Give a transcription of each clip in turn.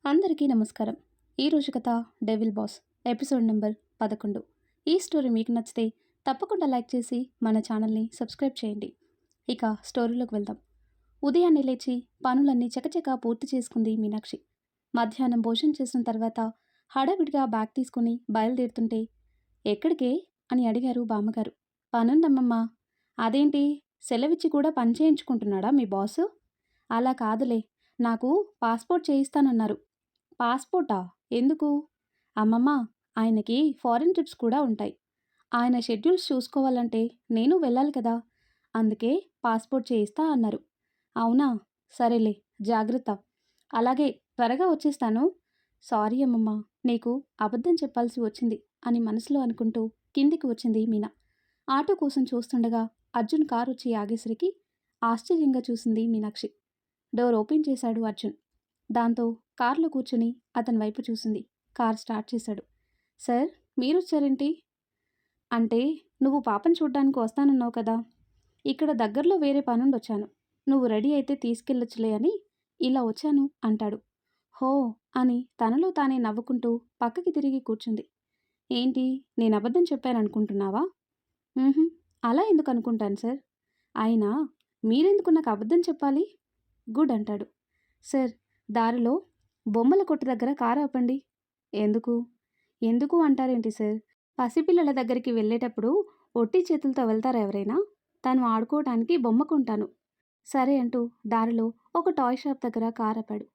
అందరికీ నమస్కారం. ఈరోజు కథ డెవిల్ బాస్ ఎపిసోడ్ నెంబర్ 11. ఈ స్టోరీ మీకు నచ్చితే తప్పకుండా లైక్ చేసి మన ఛానల్ని సబ్స్క్రైబ్ చేయండి. ఇక స్టోరీలోకి వెళ్దాం. ఉదయాన్నే లేచి పనులన్నీ చకచకా పూర్తి చేసుకుంది మీనాక్షి. మధ్యాహ్నం భోజనం చేసిన తర్వాత హడావిడిగా బ్యాగ్ తీసుకుని బయలుదేరుతుంటే, ఎక్కడికే అని అడిగారు బామ్మగారు. పనుందమ్మమ్మ. అదేంటి, సెలవిచ్చి కూడా పని చేయించుకుంటున్నాడా మీ బాసు? అలా కాదులే, నాకు పాస్పోర్ట్ చేయిస్తానన్నారు. పాస్పోర్టా? ఎందుకు? అమ్మమ్మ, ఆయనకి ఫారిన్ ట్రిప్స్ కూడా ఉంటాయి. ఆయన షెడ్యూల్స్ చూసుకోవాలంటే నేను వెళ్ళాలి కదా, అందుకే పాస్పోర్ట్ చేయిస్తా అన్నారు. అవునా, సరేలే, జాగ్రత్త. అలాగే, త్వరగా వచ్చేస్తాను. సారీ అమ్మమ్మ, నీకు అబద్ధం చెప్పాల్సి వచ్చింది అని మనసులో అనుకుంటూ కిందికి వచ్చింది మీనా. ఆటో కోసం చూస్తుండగా అర్జున్ కారు వచ్చి ఆగేసరికి ఆశ్చర్యంగా చూసింది మీనాక్షి. డోర్ ఓపెన్ చేశాడు అర్జున్. దాంతో కారులో కూర్చుని అతని వైపు చూసింది. కార్ స్టార్ట్ చేశాడు. సార్, మీరొచ్చారేంటి? అంటే నువ్వు పాపను చూడ్డానికి వస్తానన్నావు కదా, ఇక్కడ దగ్గరలో వేరే పనుండొచ్చాను. నువ్వు రెడీ అయితే తీసుకెళ్ళొచ్చులే అని ఇలా వచ్చాను అంటాడు. హో అని తనలో తానే నవ్వుకుంటూ పక్కకి తిరిగి కూర్చుంది. ఏంటి, నేను అబద్ధం చెప్పాననుకుంటున్నావా? అలా ఎందుకు అనుకుంటాను సార్. అయినా మీరెందుకు నాకు అబద్ధం చెప్పాలి? గుడ్ అంటాడు. సార్, దారిలో బొమ్మల కొట్టు దగ్గర కారు ఆపండి. ఎందుకు? ఎందుకు అంటారేంటి సార్? పసిపిల్లల దగ్గరికి వెళ్ళేటప్పుడు ఒట్టి చేతులతో వెళ్తారా ఎవరైనా? తను ఆడుకోవటానికి బొమ్మ కొంటాను. సరే అంటూ దారిలో ఒక టాయ్ షాప్ దగ్గర కారు ఆపాడు.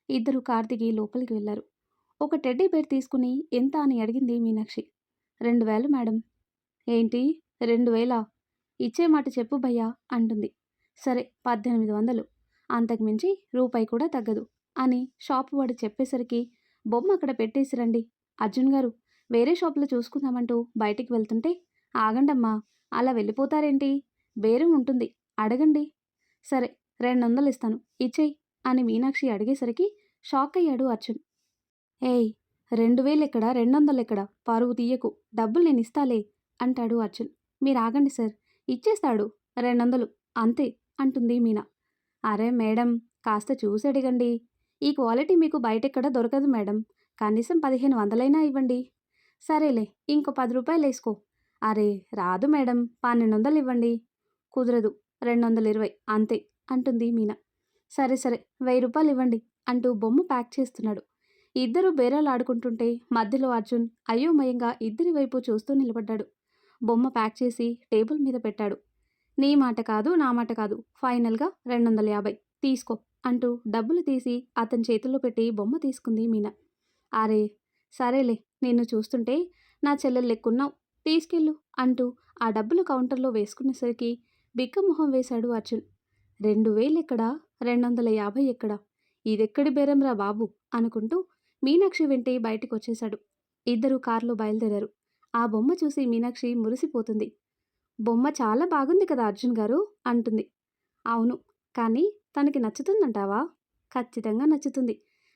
ఇద్దరు కారు దిగి లోపలికి వెళ్ళారు. ఒక టెడ్డీ బేర్ తీసుకుని ఎంత అని అడిగింది మీనాక్షి. 2000 మేడం. ఏంటి, 2000? ఇచ్చే మాట చెప్పు భయ్యా అంటుంది. సరే, 1800. అంతకుమించి రూపాయి కూడా తగ్గదు అని షాపు వాడు చెప్పేసరికి, బొమ్మ అక్కడ పెట్టేసి రండి అర్జున్ గారు, వేరే షాపులో చూసుకుందామంటూ బయటికి వెళ్తుంటే, ఆగండమ్మా, అలా వెళ్ళిపోతారేంటి? బేరం ఉంటుంది, అడగండి. సరే, 200 ఇస్తాను, ఇచ్చేయి అని మీనాక్షి అడిగేసరికి షాక్ అయ్యాడు అర్జున్. ఏయ్, 2000 ఎక్కడ, 200 ఎక్కడ? పరువు తీయకు, డబ్బులు నేను ఇస్తాలే అంటాడు అర్జున్. మీరు ఆగండి సార్, ఇచ్చేస్తాడు 200 అంతే అంటుంది మీనా. అరే మేడం, కాస్త చూసి అడగండి. ఈ క్వాలిటీ మీకు బయటెక్కడ దొరకదు మేడం. కనీసం 1500 ఇవ్వండి. సరేలే, ఇంకో 10 రూపాయలు వేసుకో. అరే రాదు మేడం, 1200 ఇవ్వండి. కుదరదు, 220 అంతే అంటుంది మీనా. సరే సరే, 1000 రూపాయలు ఇవ్వండి అంటూ బొమ్మ ప్యాక్ చేస్తున్నాడు. ఇద్దరు బేరాలు ఆడుకుంటుంటే మధ్యలో అర్జున్ అయోమయంగా ఇద్దరి వైపు చూస్తూ నిలబడ్డాడు. బొమ్మ ప్యాక్ చేసి టేబుల్ మీద పెట్టాడు. నీ మాట కాదు, నా మాట కాదు, ఫైనల్గా 250 తీసుకో అంటూ డబ్బులు తీసి అతని చేతుల్లో పెట్టి బొమ్మ తీసుకుంది మీనా. అరే సరేలే, నిన్ను చూస్తుంటే నా చెల్లెలు లెక్కున్నావు, తీసుకెళ్ళు అంటూ ఆ డబ్బులు కౌంటర్లో వేసుకునేసరికి బిక్కమొహం వేశాడు అర్జున్. 2000 ఎక్కడా, 250 ఎక్కడా, ఇదెక్కడి బేరంరా బాబు అనుకుంటూ మీనాక్షి వెంటే బయటికి వచ్చేశాడు. ఇద్దరు కారులో బయలుదేరారు. ఆ బొమ్మ చూసి మీనాక్షి మురిసిపోతుంది. బొమ్మ చాలా బాగుంది కదా అర్జున్ గారు అంటుంది. అవును, కానీ తనకి నచ్చుతుందంటావా? ఖచ్చితంగా నచ్చుతుంది.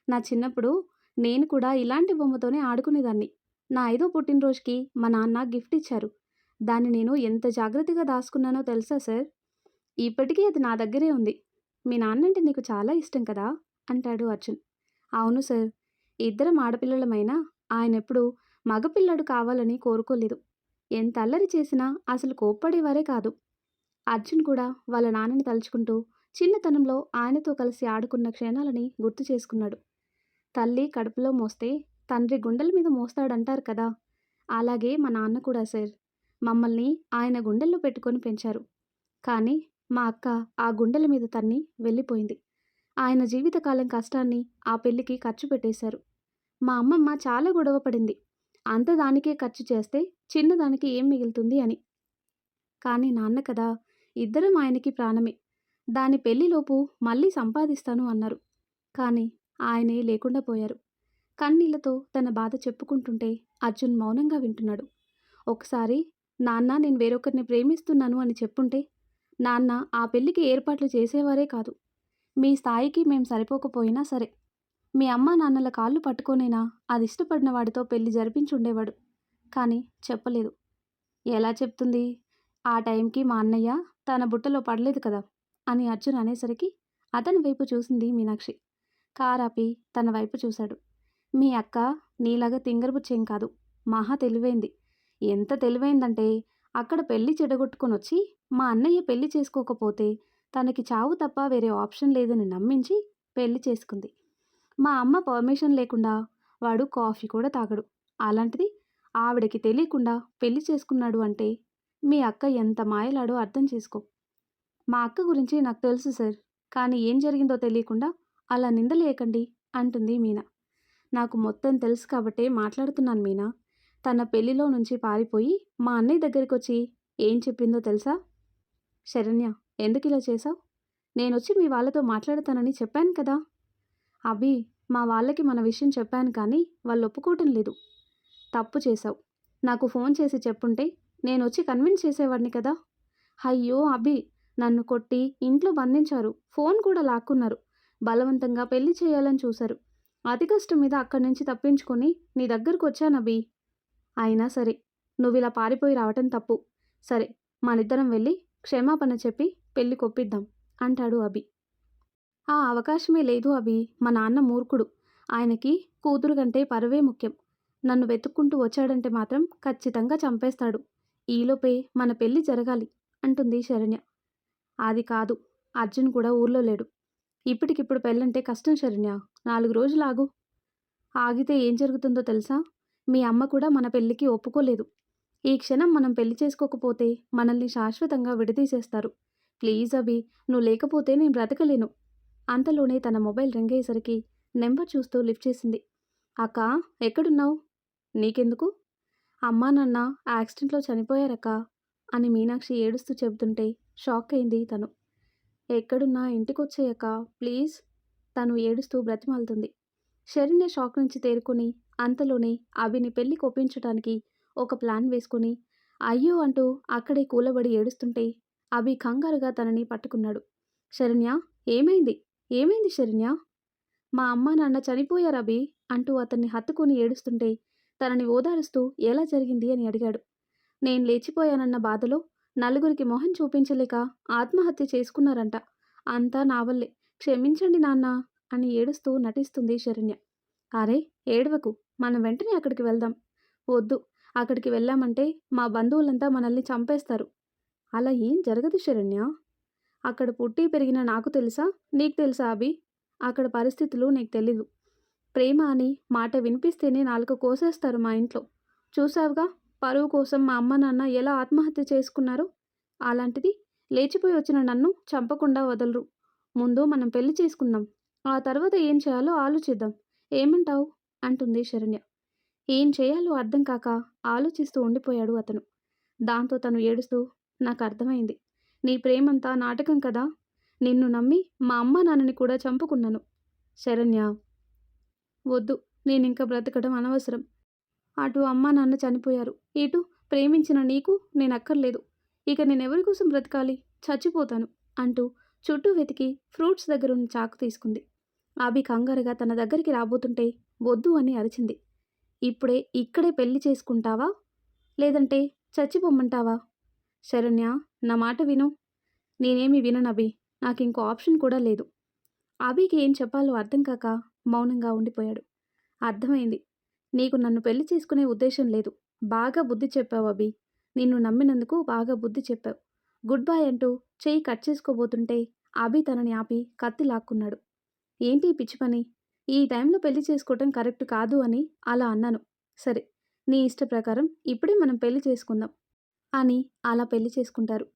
నా చిన్నప్పుడు నేను కూడా ఇలాంటి బొమ్మతోనే ఆడుకునేదాన్ని. నా 5వ పుట్టినరోజుకి మా నాన్న గిఫ్ట్ ఇచ్చారు. దాన్ని నేను ఎంత జాగ్రత్తగా దాచుకున్నానో తెలుసా సార్? ఇప్పటికీ అది నా దగ్గరే ఉంది. మీ నాన్నంటే నీకు చాలా ఇష్టం కదా అంటాడు అర్జున్. అవును సార్, ఇద్దరం ఆడపిల్లలమైనా ఆయనెప్పుడు మగపిల్లడు కావాలని కోరుకోలేదు. ఎంత అల్లరి చేసినా అసలు కోప్పడేవారే కాదు. అర్జున్ కూడా వాళ్ళ నాన్నని తలుచుకుంటూ చిన్నతనంలో ఆయనతో కలిసి ఆడుకున్న క్షణాలని గుర్తు చేసుకున్నాడు. తల్లి కడుపులో మోస్తే తండ్రి గుండెల మీద మోస్తాడంటారు కదా, అలాగే మా నాన్న కూడా సార్. మమ్మల్ని ఆయన గుండెల్లో పెట్టుకొని పెంచారు. కానీ మా అక్క ఆ గుండెల మీద తన్ని వెళ్ళిపోయింది. ఆయన జీవితకాలం కష్టాన్ని ఆ పెళ్లికి ఖర్చు పెట్టేశారు. మా అమ్మమ్మ చాలా గొడవ పడింది, అంత దానికే ఖర్చు చేస్తే చిన్నదానికి ఏం మిగులుతుంది అని. కానీ నాన్న కదా, ఇద్దరం ఆయనకి ప్రాణమే. దాని పెళ్లిలోపు మళ్ళీ సంపాదిస్తాను అన్నారు. కానీ ఆయనే లేకుండా పోయారు. కన్నీళ్లతో తన బాధ చెప్పుకుంటుంటే అర్జున్ మౌనంగా వింటున్నాడు. ఒకసారి నాన్న, నేను వేరొకరిని ప్రేమిస్తున్నాను అని చెప్పుంటే నాన్న ఆ పెళ్లికి ఏర్పాట్లు చేసేవారే కాదు. మీ స్థాయికి మేం సరిపోకపోయినా సరే, మీ అమ్మా నాన్నల కాళ్ళు పట్టుకోనైనా అది ఇష్టపడిన వాడితో పెళ్లి జరిపించుండేవాడు. కానీ చెప్పలేదు. ఎలా చెప్తుంది? ఆ టైంకి మా అన్నయ్య తన బుట్టలో పడలేదు కదా అని అర్జున్ అనేసరికి అతని వైపు చూసింది మీనాక్షి. కారాపి తన వైపు చూశాడు. మీ అక్క నీలాగా తింగరబుచ్చేం కాదు. మహా తెలివైంది. ఎంత తెలివైందంటే అక్కడ పెళ్లి చెడగొట్టుకొనొచ్చి మా అన్నయ్య పెళ్లి చేసుకోకపోతే తనకి చావు తప్ప వేరే ఆప్షన్ లేదని నమ్మించి పెళ్లి చేసుకుంది. మా అమ్మ పర్మిషన్ లేకుండా వాడు కాఫీ కూడా తాగడు. అలాంటిది ఆవిడకి తెలియకుండా పెళ్లి చేసుకున్నాడు అంటే మీ అక్క ఎంత మాయలాడో అర్థం చేసుకో. మా అక్క గురించి నాకు తెలుసు సార్. కానీ ఏం జరిగిందో తెలియకుండా అలా నిందలేయకండి అంటుంది మీనా. నాకు మొత్తం తెలుసు కాబట్టే మాట్లాడుతున్నాను మీనా. తన పెళ్లిలో నుంచి పారిపోయి మా అన్నయ్య దగ్గరికొచ్చి ఏం చెప్పిందో తెలుసా? శరణ్య, ఎందుకిలా చేశావు? నేనొచ్చి మీ వాళ్ళతో మాట్లాడతానని చెప్పాను కదా. అభి, మా వాళ్ళకి మన విషయం చెప్పాను కానీ వాళ్ళు ఒప్పుకోవటం లేదు. తప్పు చేశావు. నాకు ఫోన్ చేసి చెప్పుంటే నేనొచ్చి కన్విన్స్ చేసేవాడిని కదా. అయ్యో అభి, నన్ను కొట్టి ఇంట్లో బంధించారు. ఫోన్ కూడా లాక్కున్నారు. బలవంతంగా పెళ్లి చేయాలని చూశారు. అతి కష్టం మీద అక్కడి నుంచి తప్పించుకొని నీ దగ్గరకు వచ్చానభి. అయినా సరే నువ్విలా పారిపోయి రావటం తప్పు. సరే, మనిద్దరం వెళ్ళి క్షమాపణ చెప్పి పెళ్లి కొప్పిద్దాం అంటాడు అభి. ఆ అవకాశమే లేదు అభి. మా నాన్న మూర్ఖుడు. ఆయనకి కూతురు కంటే పరువే ముఖ్యం. నన్ను వెతుక్కుంటూ వచ్చాడంటే మాత్రం ఖచ్చితంగా చంపేస్తాడు. ఈలోపే మన పెళ్లి జరగాలి అంటుంది శరణ్య. అది కాదు, అర్జున్ కూడా ఊర్లో లేడు. ఇప్పటికిప్పుడు పెళ్ళంటే కష్టం శరణ్య. 4 రోజులు ఆగు. ఆగితే ఏం జరుగుతుందో తెలుసా? మీ అమ్మ కూడా మన పెళ్ళికి ఒప్పుకోలేదు. ఈ క్షణం మనం పెళ్లి చేసుకోకపోతే మనల్ని శాశ్వతంగా విడదీసేస్తారు. ప్లీజ్ అభి, నువ్వు లేకపోతే నేను బ్రతకలేను. అంతలోనే తన మొబైల్ రింగ్ అయ్యేసరికి నెంబర్ చూస్తూ లిఫ్ట్ చేసింది. అక్క, ఎక్కడున్నావు? నీకెందుకు? అమ్మా నాన్న యాక్సిడెంట్లో చనిపోయారక్క అని మీనాక్షి ఏడుస్తూ చెబుతుంటే షాక్ అయింది తను. ఎక్కడున్నా ఇంటికొచ్చేయక్క ప్లీజ్, తను ఏడుస్తూ బ్రతిమాలుతుంది. శరణ్య షాక్ నుంచి తేరుకొని అంతలోనే అభిని పెళ్లి కొప్పించటానికి ఒక ప్లాన్ వేసుకుని అయ్యో అంటూ అక్కడే కూలబడి ఏడుస్తుంటే అభి కంగారుగా తనని పట్టుకున్నాడు. శరణ్య, ఏమైంది? ఏమైంది శరణ్య? మా అమ్మ నాన్న చనిపోయారు అభి అంటూ అతన్ని హత్తుకుని ఏడుస్తుంటే తనని ఓదారుస్తూ ఎలా జరిగింది అని అడిగాడు. నేను లేచిపోయానన్న బాధలో నలుగురికి మొహం చూపించలేక ఆత్మహత్య చేసుకున్నారంట. అంతా నా వల్లే. క్షమించండి నాన్న అని ఏడుస్తూ నటిస్తుంది శరణ్య. అరే ఏడవకు, మనం వెంటనే అక్కడికి వెళ్దాం. వద్దు, అక్కడికి వెళ్ళామంటే మా బంధువులంతా మనల్ని చంపేస్తారు. అలా ఏం జరగదు శరణ్య. అక్కడ పుట్టి పెరిగిన నాకు తెలుసా, నీకు తెలుసా అభి? అక్కడ పరిస్థితులు నీకు తెలీదు. ప్రేమ అని మాట వినిపిస్తేనే నాలుక కోసేస్తారు మా ఇంట్లో. చూసావుగా, పరువు కోసం మా అమ్మ నాన్న ఎలా ఆత్మహత్య చేసుకున్నారో. అలాంటిది లేచిపోయి వచ్చిన నన్ను చంపకుండా వదలరు. ముందు మనం పెళ్లి చేసుకుందాం. ఆ తర్వాత ఏం చేయాలో ఆలోచిద్దాం. ఏమంటావు అంటుంది శరణ్య. ఏం చేయాలో అర్థం కాక ఆలోచిస్తూ ఉండిపోయాడు అతను. దాంతో తను ఏడుస్తూ, నాకు అర్థమైంది. నీ ప్రేమంతా నాటకం కదా. నిన్ను నమ్మి మా అమ్మ నాన్నని కూడా చంపుకున్నాను. శరణ్య, వద్దు, నేనింక బ్రతకడం అనవసరం. అటు అమ్మా నాన్న చనిపోయారు, ఇటు ప్రేమించిన నీకు నేనక్కర్లేదు. ఇక నేనెవరి కోసం బ్రతకాలి? చచ్చిపోతాను అంటూ చుట్టూ వెతికి ఫ్రూట్స్ దగ్గరున్న చాకు తీసుకుంది. అభి కంగారుగా తన దగ్గరికి రాబోతుంటే వద్దు అని అరిచింది. ఇక్కడే పెళ్లి చేసుకుంటావా లేదంటే చచ్చిపోమ్మంటావా? శరణ్య, నా మాట విను. నేనేమి విననభి. నాకింకో ఆప్షన్ కూడా లేదు. అభికి ఏం చెప్పాలో అర్థం కాక మౌనంగా ఉండిపోయాడు. అర్థమైంది. నీకు నన్ను పెళ్లి చేసుకునే ఉద్దేశం లేదు. బాగా బుద్ధి చెప్పావు అభి. నిన్ను నమ్మినందుకు బాగా బుద్ధి చెప్పావు. గుడ్ బై అంటూ చెయ్యి కట్ చేసుకోబోతుంటే అభి తనని ఆపి కత్తి లాక్కున్నాడు. ఏంటి ఈ పిచ్చి పని? ఈ టైంలో పెళ్లి చేసుకోవటం కరెక్ట్ కాదు అని అలా అన్నాను. సరే, నీ ఇష్ట ప్రకారం ఇప్పుడే మనం పెళ్లి చేసుకుందాం అని అలా పెళ్లి చేసుకుంటారు.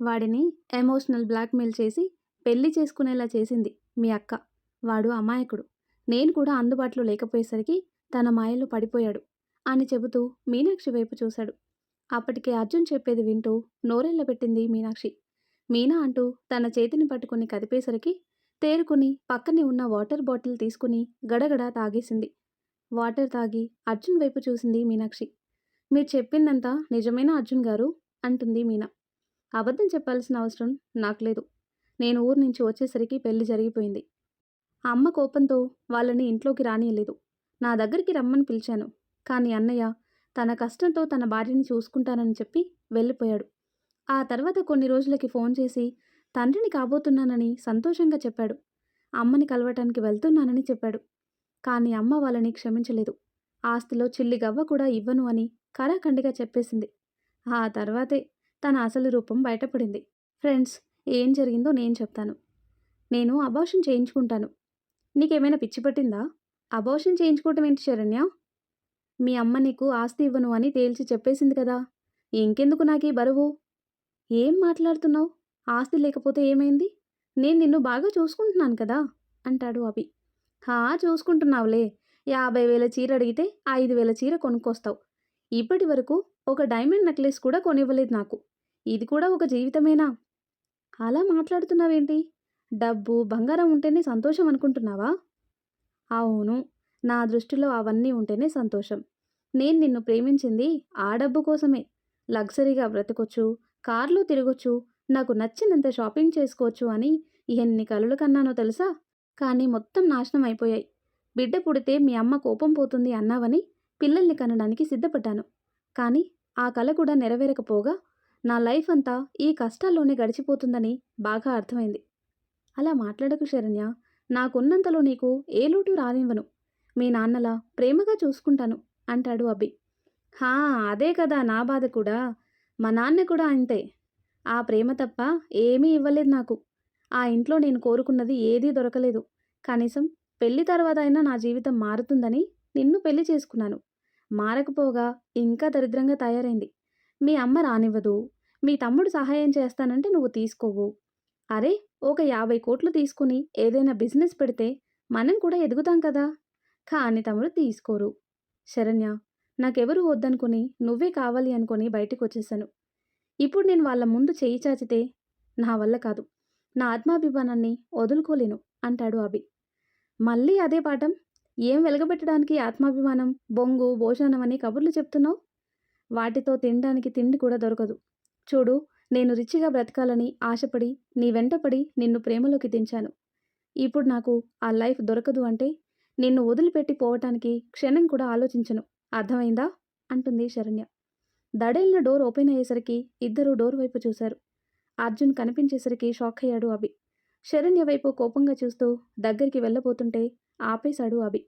వాడిని ఎమోషనల్ బ్లాక్మెయిల్ చేసి పెళ్లి చేసుకునేలా చేసింది మీ అక్క. వాడు అమాయకుడు. నేను కూడా అందుబాటులో లేకపోయేసరికి తన మాయలో పడిపోయాడు అని చెబుతూ మీనాక్షి వైపు చూశాడు. అప్పటికే అర్జున్ చెప్పేది వింటూ నోరెళ్ళబెట్టింది మీనాక్షి. మీనా అంటూ తన చేతిని పట్టుకుని కదిపేసరికి తేరుకుని పక్కనే ఉన్న వాటర్ బాటిల్ తీసుకుని గడగడ తాగేసింది. వాటర్ తాగి అర్జున్ వైపు చూసింది మీనాక్షి. మీరు చెప్పిందంతా నిజమేనా అర్జున్ గారు అంటుంది మీనా. అబద్ధం చెప్పాల్సిన అవసరం నాకు లేదు. నేను ఊరు నుంచి వచ్చేసరికి పెళ్లి జరిగిపోయింది. అమ్మ కోపంతో వాళ్ళని ఇంట్లోకి రానియలేదు. నా దగ్గరికి రమ్మని పిలిచాను. కానీ అన్నయ్య తన కష్టంతో తన భార్యని చూసుకుంటానని చెప్పి వెళ్ళిపోయాడు. ఆ తర్వాత కొన్ని రోజులకి ఫోన్ చేసి తండ్రిని కాబోతున్నానని సంతోషంగా చెప్పాడు. అమ్మని కలవటానికి వెళ్తున్నానని చెప్పాడు. కానీ అమ్మ వాళ్ళని క్షమించలేదు. ఆస్తిలో చిల్లి గవ్వ కూడా ఇవ్వను అని కరాఖండిగా చెప్పేసింది. ఆ తర్వాతే తన అసలు రూపం బయటపడింది. ఫ్రెండ్స్, ఏం జరిగిందో నేను చెప్తాను. నేను అబార్షన్ చేయించుకుంటాను. నీకేమైనా పిచ్చి పట్టిందా? అబార్షన్ చేయించుకోవటం ఏంటి శరణ్య? మీ అమ్మ నీకు ఆస్తి ఇవ్వను అని తేల్చి చెప్పేసింది కదా! ఇంకెందుకు నాకీ బరువు? ఏం మాట్లాడుతున్నావు? ఆస్తి లేకపోతే ఏమైంది? నేను నిన్ను బాగా చూసుకుంటున్నాను కదా! అంటాడు అభి. చూసుకుంటున్నావులే. 50,000 చీర అడిగితే 5,000 చీర కొనుక్కొస్తావు. ఇప్పటి వరకు ఒక డైమండ్ నెక్లెస్ కూడా కొనివ్వలేదు నాకు. ఇది కూడా ఒక జీవితమేనా? అలా మాట్లాడుతున్నావేంటి? డబ్బు, బంగారం ఉంటేనే సంతోషం అనుకుంటున్నావా? అవును. నా దృష్టిలో అవన్నీ ఉంటేనే సంతోషం. నేను నిన్ను ప్రేమించింది ఆ డబ్బు కోసమే. లగ్జరీగా బ్రతకొచ్చు, కార్‌లో తిరగొచ్చు, నాకు నచ్చినంత షాపింగ్ చేసుకోవచ్చు అని ఎన్ని కలలు కన్నానో తెలుసా? కానీ మొత్తం నాశనం అయిపోయాయి. బిడ్డ పుడితే మీ అమ్మ కోపం పోతుంది అన్నావని పిల్లల్ని కనడానికి సిద్ధపడ్డాను. కానీ ఆ కల కూడా నెరవేరకపోగా నా లైఫ్ అంతా ఈ కష్టాల్లోనే గడిచిపోతుందని బాగా అర్థమైంది. అలా మాట్లాడకు శరణ్య. నాకున్నంతలో నీకు ఏ లోటు రానివ్వను. మీ నాన్నలా ప్రేమగా చూసుకుంటాను అంటాడు అభి. హా, అదే కదా నా బాధ కూడా. మా నాన్న కూడా అంతే. ఆ ప్రేమ తప్ప ఏమీ ఇవ్వలేదు నాకు. ఆ ఇంట్లో నేను కోరుకున్నది ఏదీ దొరకలేదు. కనీసం పెళ్లి తర్వాత అయినా నా జీవితం మారుతుందని నిన్ను పెళ్లి చేసుకున్నాను. మారకపోగా ఇంకా దరిద్రంగా తయారైంది. మీ అమ్మ రానివ్వదు. మీ తమ్ముడు సహాయం చేస్తానంటే నువ్వు తీసుకోవు. అరే, ఒక 50 కోట్లు తీసుకుని ఏదైనా బిజినెస్ పెడితే మనం కూడా ఎదుగుతాం కదా! కానీ తమరు తీసుకోరు. శరణ్య, నాకెవరూ వద్దనుకుని నువ్వే కావాలి అనుకుని బయటికొచ్చేశాను. ఇప్పుడు నేను వాళ్ళ ముందు చేయి చాచితే నా వల్ల కాదు. నా ఆత్మాభిమానాన్ని వదులుకోలేను అంటాడు అభి. మళ్ళీ అదే పాఠం. ఏం వెలగబెట్టడానికి ఆత్మాభిమానం, బొంగు, భోజనం అని కబుర్లు చెప్తున్నావు? వాటితో తినడానికి తిండి కూడా దొరకదు. చూడు, నేను రిచ్‌గా బ్రతకాలని ఆశపడి నీ వెంటపడి నిన్ను ప్రేమలోకి దించాను. ఇప్పుడు నాకు ఆ లైఫ్ దొరకదు అంటే నిన్ను వదిలిపెట్టి పోవటానికి క్షణం కూడా ఆలోచించను. అర్థమైందా? అంటుంది శరణ్య. దడేలిన డోర్ ఓపెన్ అయ్యేసరికి ఇద్దరూ డోర్ వైపు చూశారు. అర్జున్ కనిపించేసరికి షాక్ అయ్యాడు అభి. శరణ్య వైపు కోపంగా చూస్తూ దగ్గరికి వెళ్ళబోతుంటే ఆపేశాడు అభి.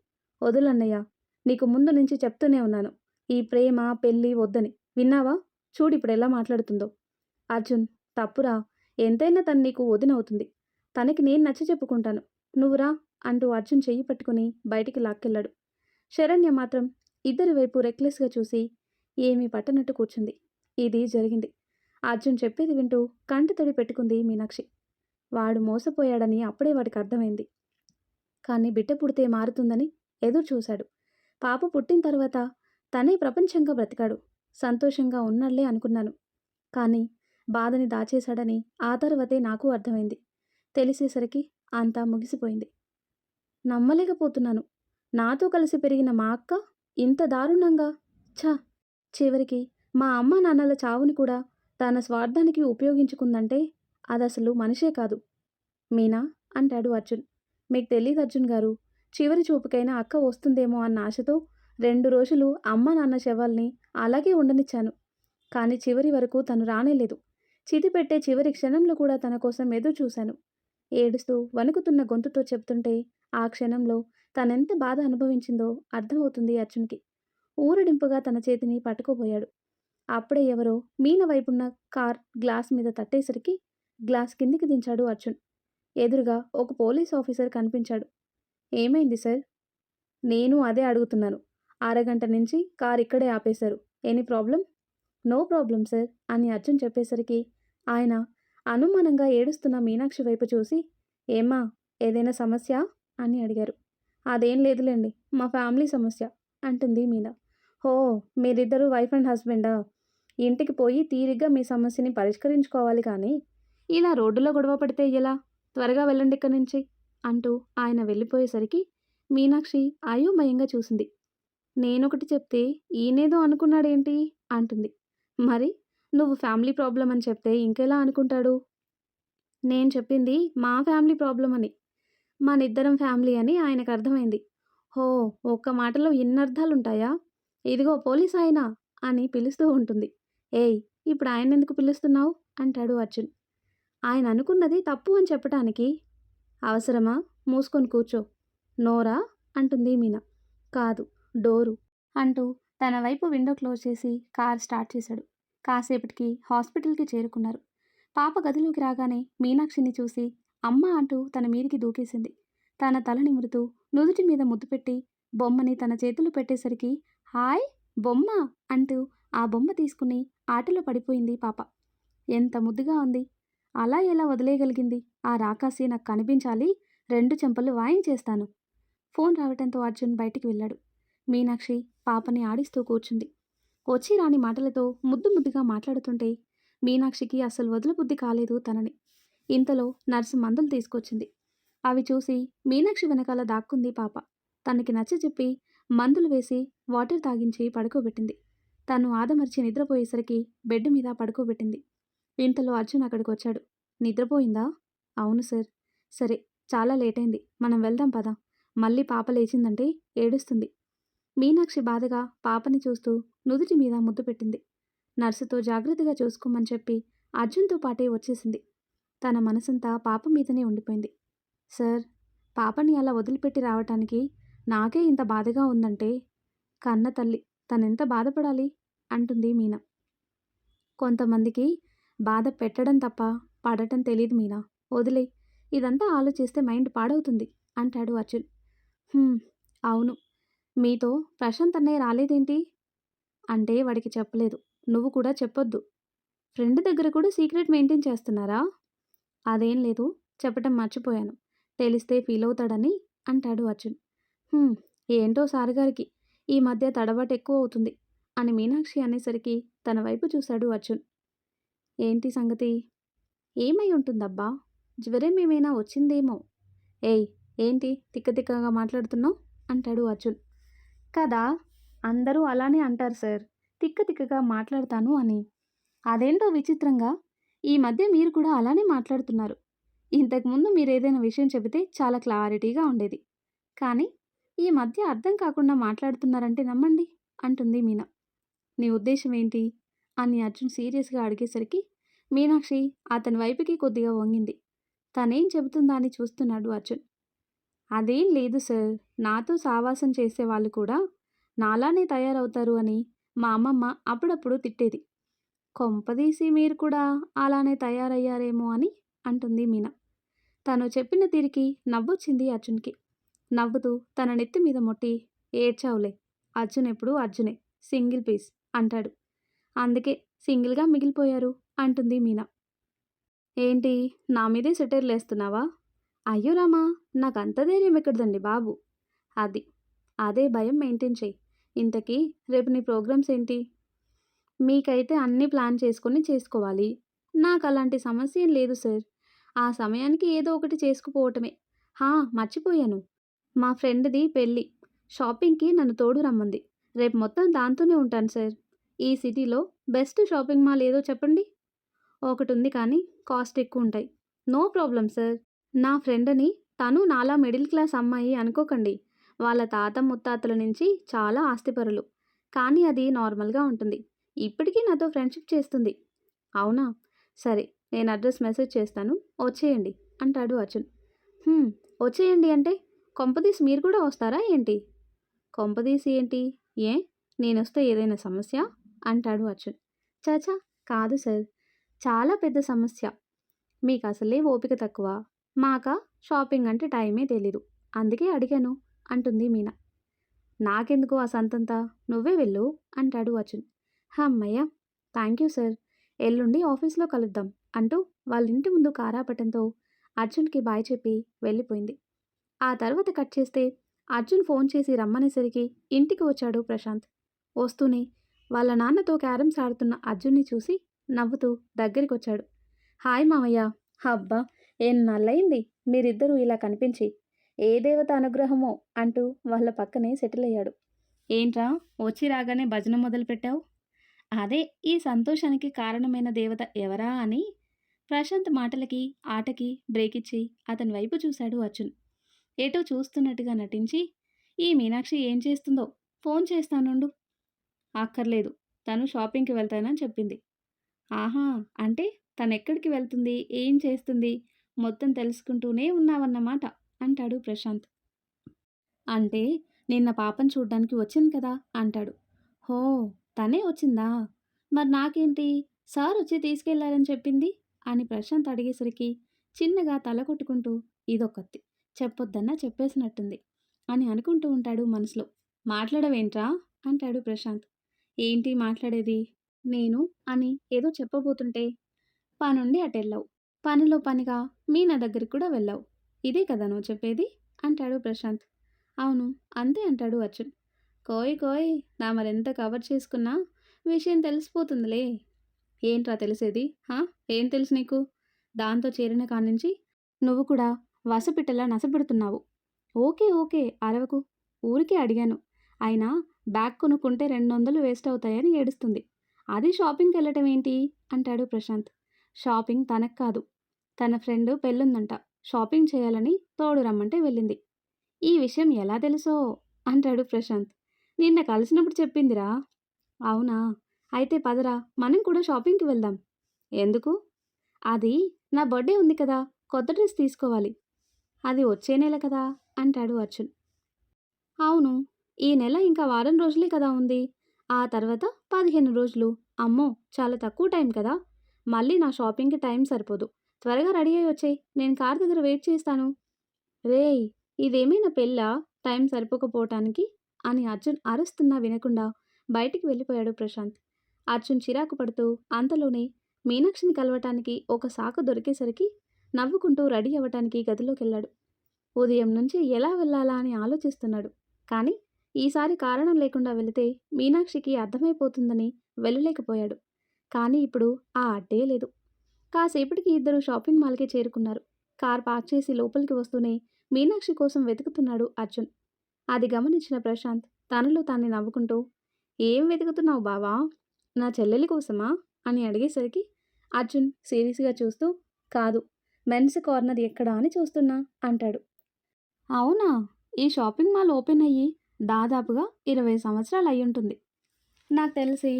వదులన్నయ్య, నీకు ముందు నుంచి చెప్తూనే ఉన్నాను. ఈ ప్రేమ, పెళ్ళి వద్దని. విన్నావా? చూడిప్పుడు ఎలా మాట్లాడుతుందో. అర్జున్, తప్పురా. ఎంతైనా తను నీకు వదినవుతుంది. తనకి నేను నచ్చ చెప్పుకుంటాను. నువ్వురా అంటూ అర్జున్ చెయ్యి పట్టుకుని బయటికి లాక్కెళ్ళాడు. శరణ్య మాత్రం ఇద్దరి వైపు రెక్లెస్గా చూసి ఏమీ పట్టనట్టు కూర్చుంది. ఇది జరిగింది. అర్జున్ చెప్పేది వింటూ కంటతడి పెట్టుకుంది మీనాక్షి. వాడు మోసపోయాడని అప్పుడే వాడికి అర్థమైంది. కానీ బిడ్డ పుడితే మారుతుందని ఎదురు చూశాడు. పాప పుట్టిన తర్వాత తనే ప్రపంచంగా బ్రతికాడు. సంతోషంగా ఉన్నాళ్లే అనుకున్నాను. కానీ బాధని దాచేశాడని ఆ తర్వాతే నాకు అర్థమైంది. తెలిసేసరికి అంతా ముగిసిపోయింది. నమ్మలేకపోతున్నాను. నాతో కలిసి పెరిగిన మా అక్క ఇంత దారుణంగా. ఛ! చివరికి మా అమ్మా నాన్నల చావుని కూడా తన స్వార్థానికి ఉపయోగించుకుందంటే అదసలు మనిషే కాదు. మీనా అంటాడు అర్జున్. మీకు తెలీదు అర్జున్ గారు. చివరి చూపుకైనా అక్క వస్తుందేమో అన్న ఆశతో 2 రోజులు అమ్మా నాన్న శవాల్ని అలాగే ఉండనిచ్చాను. కానీ చివరి వరకు తను రానేలేదు. చితి పెట్టే చివరి క్షణంలో కూడా తన కోసం ఎదురు చూశాను. ఏడుస్తూ వణుకుతున్న గొంతుతో చెప్తుంటే ఆ క్షణంలో తనెంత బాధ అనుభవించిందో అర్థమవుతుంది అర్జున్కి. ఊరడింపుగా తన చేతిని పట్టుకోబోయాడు. అప్పుడే ఎవరో మీన వైపున్న కార్ గ్లాస్ మీద తట్టేసరికి గ్లాస్ కిందికి దించాడు అర్జున్. ఎదురుగా ఒక పోలీస్ ఆఫీసర్ కనిపించాడు. ఏమైంది సార్? నేను అదే అడుగుతున్నాను. అరగంట నుంచి కార్ ఇక్కడే ఆపేశారు. Any problem? No problem sir అని అర్జున్ చెప్పేసరికి ఆయన అనుమానంగా ఏడుస్తున్న మీనాక్షి వైపు చూసి, ఏమ్మా, ఏదైనా సమస్య అని అడిగారు. అదేం లేదులేండి, మా ఫ్యామిలీ సమస్య అంటుంది మీనా. హో, మీరిద్దరూ వైఫ్ అండ్ హస్బెండా? ఇంటికి పోయి తీరిగ్గా మీ సమస్యని పరిష్కరించుకోవాలి కానీ ఇలా రోడ్డులో గొడవ పడితే ఎలా? త్వరగా వెళ్ళండి ఇక్కడి నుంచి అంటూ ఆయన వెళ్ళిపోయేసరికి మీనాక్షి అయోమయంగా చూసింది. నేనొకటి చెప్తే ఈయనేదో అనుకున్నాడేంటి అంటుంది. మరి నువ్వు ఫ్యామిలీ ప్రాబ్లం అని చెప్తే ఇంకెలా అనుకుంటాడు? నేను చెప్పింది మా ఫ్యామిలీ ప్రాబ్లం అని. మనిద్దరం ఫ్యామిలీ అని ఆయనకు అర్థమైంది. హో, ఒక్క మాటలో ఇన్నర్థాలుంటాయా? ఇదిగో పోలీస్ ఆయన అని పిలుస్తూ ఉంటుంది. ఏయ్, ఇప్పుడు ఆయనెందుకు పిలుస్తున్నావు అంటాడు అర్జున్. ఆయన అనుకున్నది తప్పు అని చెప్పటానికి. అవసరమా? మూసుకొని కూర్చో. నోరా? అంటుంది మీనా. కాదు, డోరు అంటూ తన వైపు విండో క్లోజ్ చేసి కార్ స్టార్ట్ చేశాడు. కాసేపటికి హాస్పిటల్కి చేరుకున్నారు. పాప గదిలోకి రాగానే మీనాక్షిని చూసి అమ్మ అంటూ తన మీదికి దూకేసింది. తన తల నిమురుతూ నుదుటి మీద ముద్దు పెట్టి బొమ్మని తన చేతులు పెట్టేసరికి హాయ్ బొమ్మ అంటూ ఆ బొమ్మ తీసుకుని ఆటలో పడిపోయింది పాప. ఎంత ముద్దుగా ఉంది! అలా ఎలా వదిలేయగలిగింది? ఆ రాకాసి నాకు కనిపించాలి, 2 చెంపలు వాయించేస్తాను. ఫోన్ రావటంతో అర్జున్ బయటికి వెళ్ళాడు. మీనాక్షి పాపని ఆడిస్తూ కూర్చుంది. వచ్చి రాని మాటలతో ముద్దు ముద్దుగా మాట్లాడుతుంటే మీనాక్షికి అస్సలు వదలబుద్ధి కాలేదు తనని. ఇంతలో నర్సు మందులు తీసుకొచ్చింది. అవి చూసి మీనాక్షి వెనకాల దాక్కుంది పాప. తనకి నచ్చజెప్పి మందులు వేసి వాటర్ తాగించి పడుకోబెట్టింది. తను ఆదమర్చి నిద్రపోయేసరికి బెడ్ మీద పడుకోబెట్టింది. ఇంతలో అర్జున్ అక్కడికి వచ్చాడు. నిద్రపోయిందా? అవును సార్. సరే, చాలా లేట్ అయింది, మనం వెళ్దాం పదా. మళ్ళీ పాప లేచిందంటే ఏడుస్తుంది. మీనాక్షి బాధగా పాపని చూస్తూ నుదుటి మీద ముద్దు పెట్టింది. నర్సుతో జాగ్రత్తగా చూసుకోమని చెప్పి అర్జున్తో పాటే వచ్చేసింది. తన మనసంతా పాప మీదనే ఉండిపోయింది. సార్, పాపని అలా వదిలిపెట్టి రావటానికి నాకే ఇంత బాధగా ఉందంటే కన్న తల్లి తనెంత బాధపడాలి అంటుంది మీనా. కొంతమందికి బాధ పెట్టడం తప్ప పడటం తెలియదు మీనా. వదిలే, ఇదంతా ఆలోచిస్తే మైండ్ పాడవుతుంది అంటాడు అర్జున్. అవును. మీతో ప్రశాంత్ అన్నయ్య రాలేదేంటి? అంటే వాడికి చెప్పలేదు. నువ్వు కూడా చెప్పొద్దు. ఫ్రెండ్ దగ్గర కూడా సీక్రెట్ మెయింటైన్ చేస్తున్నారా? అదేం లేదు, చెప్పటం మర్చిపోయాను. తెలిస్తే ఫీల్ అవుతాడని అంటాడు అర్జున్. ఏంటో సారుగారికి ఈ మధ్య తడబాటు ఎక్కువ అవుతుంది అని మీనాక్షి అనేసరికి తన వైపు చూశాడు అర్జున్. ఏంటి సంగతి? ఏమై ఉంటుందబ్బా? జ్వరం ఏమైనా వచ్చిందేమో. ఏయ్, ఏంటి తిక్కగా మాట్లాడుతున్నావు అంటాడు అర్జున్. కదా, అందరూ అలానే అంటారు సార్, తిక్కగా మాట్లాడతాను అని. అదేంటో విచిత్రంగా ఈ మధ్య మీరు కూడా అలానే మాట్లాడుతున్నారు. ఇంతకుముందు మీరేదైనా విషయం చెబితే చాలా క్లారిటీగా ఉండేది. కానీ ఈ మధ్య అర్థం కాకుండా మాట్లాడుతున్నారంటే నమ్మండి అంటుంది మీనా. నీ ఉద్దేశం ఏంటి అని అర్జున్ సీరియస్గా అడిగేసరికి మీనాక్షి అతని వైపుకి కొద్దిగా వంగింది. తనేం చెబుతుందా అని చూస్తున్నాడు అర్జున్. అదేం లేదు సార్, నాతో సావాసం చేసేవాళ్ళు కూడా నాలానే తయారవుతారు అని మా అమ్మమ్మ అప్పుడప్పుడు తిట్టేది. కొంపదీసి మీరు కూడా అలానే తయారయ్యారేమో అని అంటుంది మీనా. తను చెప్పిన తీరికి నవ్వొచ్చింది అర్జున్కి. నవ్వుతూ తన నెత్తి మీద మొట్టి ఏడ్చావులే, అర్జున్ ఎప్పుడు అర్జునే, సింగిల్ పీస్ అంటాడు. అందుకే సింగిల్గా మిగిలిపోయారు అంటుంది మీనా. ఏంటి, నా మీదే సెటైర్లు వేస్తున్నావా? అయ్యో రామా, నాకంత ధైర్యం ఎక్కడదండి బాబు. అదే భయం మెయింటైన్ చెయ్యి. ఇంతకీ రేపు నీ ప్రోగ్రామ్స్ ఏంటి? మీకైతే అన్నీ ప్లాన్ చేసుకొని చేసుకోవాలి. నాకు అలాంటి సమస్య ఏం లేదు సార్. ఆ సమయానికి ఏదో ఒకటి చేసుకుపోవటమే. మర్చిపోయాను, మా ఫ్రెండ్ది పెళ్ళి. షాపింగ్కి నన్ను తోడు రమ్మంది. రేపు మొత్తం దాంతోనే ఉంటాను సార్. ఈ సిటీలో బెస్ట్ షాపింగ్ మాల్ ఏదో చెప్పండి. ఒకటి ఉంది కానీ కాస్ట్ ఎక్కువ ఉంటాయి. No problem sir. నా ఫ్రెండ్ని, తను నాలా మిడిల్ క్లాస్ అమ్మాయి అనుకోకండి. వాళ్ళ తాత ముత్తాతల నుంచి చాలా ఆస్తిపరులు. కానీ అది నార్మల్గా ఉంటుంది. ఇప్పటికీ నాతో ఫ్రెండ్షిప్ చేస్తుంది. అవునా? సరే, నేను అడ్రస్ మెసేజ్ చేస్తాను, వచ్చేయండి అంటాడు అర్జున్. వచ్చేయండి అంటే కొంపదీసి మీరు కూడా వస్తారా ఏంటి? కొంపదీసి ఏంటి? ఏ, నేనొస్తే ఏదైనా సమస్య అంటాడు అర్జున్. చాచా, కాదు సార్, చాలా పెద్ద సమస్య. మీకు అసలే ఓపిక తక్కువ, మాక షాపింగ్ అంటే టైమే తెలీదు, అందుకే అడిగాను అంటుంది మీనా. నాకెందుకు ఆ సంతంతా, నువ్వే వెళ్ళు అంటాడు అర్జున్. అమ్మయ్య, థ్యాంక్ యూ సార్, ఎల్లుండి ఆఫీస్లో కలుద్దాం అంటూ వాళ్ళ ఇంటి ముందు కారాపటంతో అర్జున్కి బాయ్ చెప్పి వెళ్ళిపోయింది. ఆ తర్వాత కట్ చేస్తే అర్జున్ ఫోన్ చేసి రమ్మనేసరికి ఇంటికి వచ్చాడు ప్రశాంత్. వస్తూనే వాళ్ళ నాన్నతో క్యారమ్స్ ఆడుతున్న అర్జున్ని చూసి నవ్వుతూ దగ్గరికొచ్చాడు. హాయ్ మామయ్య. అబ్బా, ఎన్నాళ్ళయింది మీరిద్దరూ ఇలా కనిపించి. ఏ దేవత అనుగ్రహమో అంటూ వాళ్ళ పక్కనే సెటిల్ అయ్యాడు. ఏంట్రా, వచ్చి రాగానే భజన మొదలుపెట్టావు? అదే, ఈ సంతోషానికి కారణమైన దేవత ఎవరా అని. ప్రశాంత్ మాటలకి ఆటకి బ్రేక్ ఇచ్చి అతని వైపు చూశాడు అర్జున్. ఏటో చూస్తున్నట్టుగా నటించి, ఈ మీనాక్షి ఏం చేస్తుందో, ఫోన్ చేస్తానుండు. అక్కర్లేదు, తను షాపింగ్కి వెళ్తానని చెప్పింది. ఆహా, అంటే తనెక్కడికి వెళ్తుంది, ఏం చేస్తుంది, మొత్తం తెలుసుకుంటూనే ఉన్నావన్నమాట అంటాడు ప్రశాంత్. అంటే నిన్న పాపను చూడ్డానికి వచ్చింది కదా అంటాడు. హో, తనే వచ్చిందా? మరి నాకేంటి సార్ వచ్చి తీసుకెళ్లారని చెప్పింది అని ప్రశాంత్ అడిగేసరికి చిన్నగా తల కొట్టుకుంటూ ఇదొకత్తి, చెప్పొద్దన్నా చెప్పేసినట్టుంది అని అనుకుంటూ ఉంటాడు మనసులో. మాట్లాడవేంట్రా అంటాడు ప్రశాంత్. ఏంటి మాట్లాడేది? నేను అని ఏదో చెప్పబోతుంటే పనుండి అటెళ్ళావు, పనిలో పనిగా మీనా దగ్గరికి కూడా వెళ్ళావు, ఇదే కదా నువ్వు చెప్పేది అంటాడు ప్రశాంత్. అవును, అంతే అంటాడు అర్జున్. కోయ్ కోయ్, నా మరెంత కవర్ చేసుకున్నా విషయం తెలిసిపోతుందిలే. ఏంట్రా తెలిసేది? హా, ఏం తెలుసు నీకు? దాంతో చేరిన కానించి నువ్వు కూడా వసపిట్టలా నసపెడుతున్నావు. ఓకే ఓకే, అరవకు, ఊరికే అడిగాను. అయినా బ్యాగ్ కొనుక్కుంటే 200 వేస్ట్ అవుతాయని ఏడుస్తుంది. అది షాపింగ్కి వెళ్ళటం ఏంటి అంటాడు ప్రశాంత్. షాపింగ్ తనకు కాదు, తన ఫ్రెండ్ పెళ్ళుందంట, షాపింగ్ చేయాలని తోడు రమ్మంటే వెళ్ళింది. ఈ విషయం ఎలా తెలుసో అంటాడు ప్రశాంత్. నిన్న కలిసినప్పుడు చెప్పిందిరా. అవునా, అయితే పదరా మనం కూడా షాపింగ్కి వెళ్దాం. ఎందుకు? అది నా బర్త్డే ఉంది కదా, కొత్త డ్రెస్ తీసుకోవాలి. అది వచ్చే నెల కదా అంటాడు అర్జున్. అవును, ఈ నెల ఇంకా వారం రోజులే కదా ఉంది. ఆ తర్వాత 15 రోజులు. అమ్మో, చాలా తక్కువ టైం కదా. మళ్ళీ నా షాపింగ్కి టైం సరిపోదు. త్వరగా రెడీ అయ్యి వచ్చేయ్, నేను కార్ దగ్గర వెయిట్ చేస్తాను. రేయ్, ఇదేమైనా పెళ్ళా టైం సరిపోకపోవటానికి అని అర్జున్ అరుస్తున్నా వినకుండా బయటికి వెళ్ళిపోయాడు ప్రశాంత్. అర్జున్ చిరాకు పడుతూ అంతలోనే మీనాక్షిని కలవటానికి ఒక సాకు దొరికేసరికి నవ్వుకుంటూ రెడీ అవ్వటానికి గదిలోకి వెళ్ళాడు. ఉదయం నుంచి ఎలా వెళ్ళాలా అని ఆలోచిస్తున్నాడు. కానీ ఈసారి కారణం లేకుండా వెళితే మీనాక్షికి అర్థమైపోతుందని వెళ్ళలేకపోయాడు. కానీ ఇప్పుడు ఆ అడ్డే లేదు. కాసేపటికి ఇద్దరు షాపింగ్ మాల్కి చేరుకున్నారు. కార్ పార్క్ చేసి లోపలికి వస్తూనే మీనాక్షి కోసం వెతుకుతున్నాడు అర్జున్. అది గమనించిన ప్రశాంత్ తనలో తాన్ని నవ్వుకుంటూ, ఏం వెతుకుతున్నావు బావా? నా చెల్లెలి కోసమా అని అడిగేసరికి అర్జున్ సీరియస్గా చూస్తూ, కాదు, మెన్స్ కార్నర్ ఎక్కడా అని చూస్తున్నా అంటాడు. అవునా, ఈ షాపింగ్ మాల్ ఓపెన్ అయ్యి దాదాపుగా 20 సంవత్సరాలు అయ్యుంటుంది. నాకు తెలిసి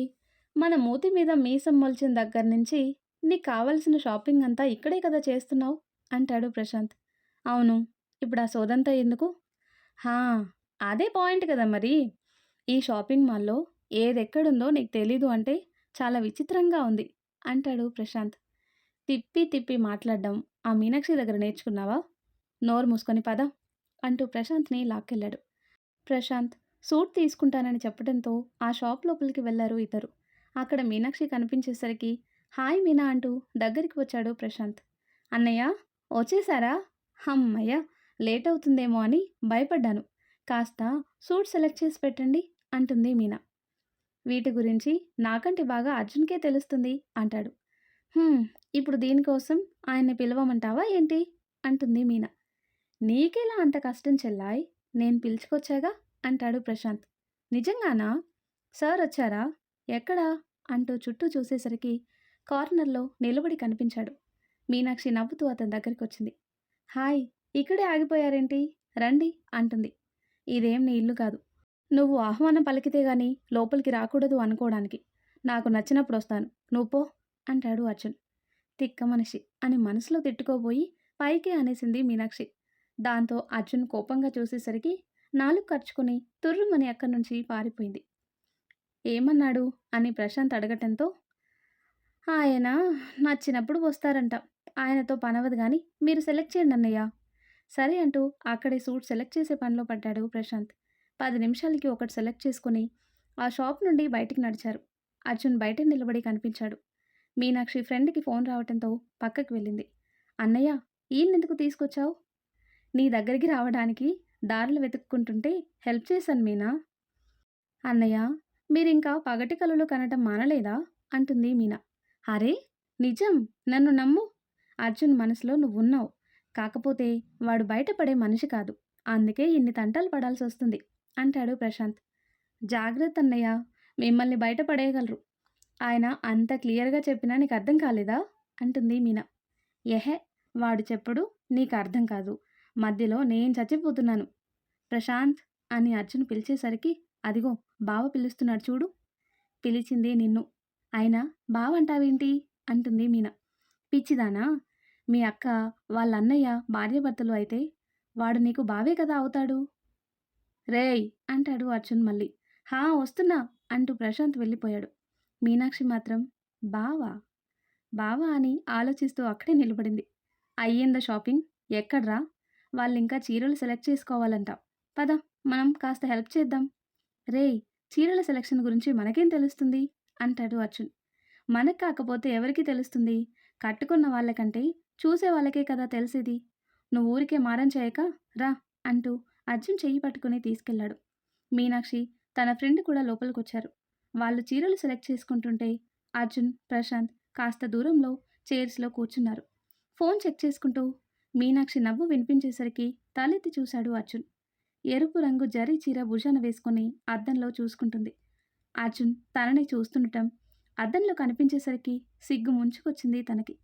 మన మూతి మీద మీసం మొలిచిన దగ్గర నుంచి నీకు కావలసిన షాపింగ్ అంతా ఇక్కడే కదా చేస్తున్నావు అంటాడు ప్రశాంత్. అవును, ఇప్పుడు ఆ సోదంతా ఎందుకు? హా, అదే పాయింట్ కదా మరి. ఈ షాపింగ్ మాల్లో ఏదెక్కడుందో నీకు తెలీదు అంటే చాలా విచిత్రంగా ఉంది అంటాడు ప్రశాంత్. తిప్పి తిప్పి మాట్లాడడం ఆ మీనాక్షి దగ్గర నేర్చుకున్నావా? నోరు మూసుకొని పద అంటూ ప్రశాంత్ని లాక్కెళ్ళాడు. ప్రశాంత్ సూట్ తీసుకుంటానని చెప్పడంతో ఆ షాప్ లోపలికి వెళ్లారు ఇద్దరు. అక్కడ మీనాక్షి కనిపించేసరికి హాయ్ మీనా అంటూ దగ్గరికి వచ్చాడు ప్రశాంత్. అన్నయ్య, వచ్చేసారా? అమ్మయ్య, లేట్ అవుతుందేమో అని భయపడ్డాను. కాస్త సూట్ సెలెక్ట్ చేసి పెట్టండి అంటుంది మీనా. వీటి గురించి నాకంటే బాగా అర్జున్కే తెలుస్తుంది అంటాడు. "హ్మ్, ఇప్పుడు దీనికోసం ఆయన్ని పిలవమంటావా ఏంటి అంటుంది మీనా. నీకెలా అంత కష్టం చెల్లాయ్, నేను పిలుచుకొచ్చాగా అంటాడు ప్రశాంత్. నిజంగానా? సార్ వచ్చారా? ఎక్కడా అంటూ చుట్టూ చూసేసరికి కార్నర్లో నిలబడి కనిపించాడు. మీనాక్షి నవ్వుతూ అతని దగ్గరికి వచ్చింది. హాయ్, ఇక్కడే ఆగిపోయారేంటి, రండి అంటుంది. ఇదేం నీ ఇల్లు కాదు, నువ్వు ఆహ్వానం పలికితే గాని లోపలికి రాకూడదు అనుకోవడానికి. నాకు నచ్చినప్పుడు వస్తాను, నువ్వు పో అంటాడు అర్జున్. తిక్క మనిషి అని మనసులో తిట్టుకోబోయి పైకే అనేసింది మీనాక్షి. దాంతో అర్జున్ కోపంగా చూసేసరికి నాలుగు ఖర్చుకుని తుర్రుమని అక్కడి నుంచి పారిపోయింది. ఏమన్నాడు అని ప్రశాంత్ అడగటంతో, ఆయన నచ్చినప్పుడు వస్తారంట, ఆయనతో పనవదు కానీ మీరు సెలెక్ట్ చేయండి అన్నయ్య. సరే అంటూ అక్కడే సూట్ సెలెక్ట్ చేసే పనిలో పడ్డాడు ప్రశాంత్. 10 నిమిషాలకి ఒకటి సెలెక్ట్ చేసుకుని ఆ షాప్ నుండి బయటికి నడిచారు. అర్జున్ బయట నిలబడి కనిపించాడు. మీనాక్షి ఫ్రెండ్కి ఫోన్ రావటంతో పక్కకి వెళ్ళింది. అన్నయ్య, ఈయనెందుకు తీసుకొచ్చావు? నీ దగ్గరికి రావడానికి దారులు వెతుక్కుంటుంటే హెల్ప్ చేశాను మీనా. అన్నయ్య, మీరింకా పగటి కలలు కనటం మానలేదా అంటుంది మీనా. అరే నిజం, నన్ను నమ్ము. అర్జున్ మనసులో నువ్వున్నావు, కాకపోతే వాడు బయటపడే మనిషి కాదు, అందుకే ఇన్ని తంటాలు పడాల్సి వస్తుంది అంటాడు ప్రశాంత్. జాగ్రత్త అన్నయ్య, మిమ్మల్ని బయటపడేయగలరు. ఆయన అంత క్లియర్గా చెప్పినా నీకు అర్థం కాలేదా అంటుంది మీనా. ఎహే, వాడు చెప్పుడు నీకు అర్థం కాదు, మధ్యలో నేను చచ్చిపోతున్నాను. ప్రశాంత్ అని అర్జున్ పిలిచేసరికి అదిగో బావ పిలుస్తున్నాడు చూడు. పిలిచిందే నిన్ను, అయినా బావ అంటావేంటి అంటుంది మీనా. పిచ్చిదానా, మీ అక్క వాళ్ళ అన్నయ్య భార్యాభర్తలు అయితే వాడు నీకు బావే కదా అవుతాడు. రేయ్ అంటాడు అర్జున్ మళ్ళీ. హా వస్తున్నా అంటూ ప్రశాంత్ వెళ్ళిపోయాడు. మీనాక్షి మాత్రం బావా బావా అని ఆలోచిస్తూ అక్కడే నిలబడింది. అయ్యిందా షాపింగ్? ఎక్కడ్రా? వాళ్ళింకా చీరలు సెలెక్ట్ చేసుకోవాలంట. పద మనం కాస్త హెల్ప్ చేద్దాం. రేయ్ చీరల సెలక్షన్ గురించి మనకేం తెలుస్తుంది అంటాడు అర్జున్. మనకు కాకపోతే ఎవరికి తెలుస్తుంది? కట్టుకున్న వాళ్ళకంటే చూసే వాళ్ళకే కదా తెలిసేది. నువ్వు ఊరికే మారం చేయక రా అంటూ అర్జున్ చెయ్యి పట్టుకుని తీసుకెళ్లాడు. మీనాక్షి తన ఫ్రెండ్ కూడా లోపలికొచ్చారు. వాళ్ళు చీరలు సెలెక్ట్ చేసుకుంటుంటే అర్జున్, ప్రశాంత్ కాస్త దూరంలో చైర్స్‌లో కూర్చున్నారు. ఫోన్ చెక్ చేసుకుంటూ మీనాక్షి నవ్వు వినిపించేసరికి తలెత్తి చూశాడు అర్జున్. ఎరుపు రంగు జరీ చీర భుజాన వేసుకుని అద్దంలో చూసుకుంటుంది. అర్జున్ తనని చూస్తుండటం అద్దంలో కనిపించేసరికి సిగ్గు ముంచుకొచ్చింది తనకి.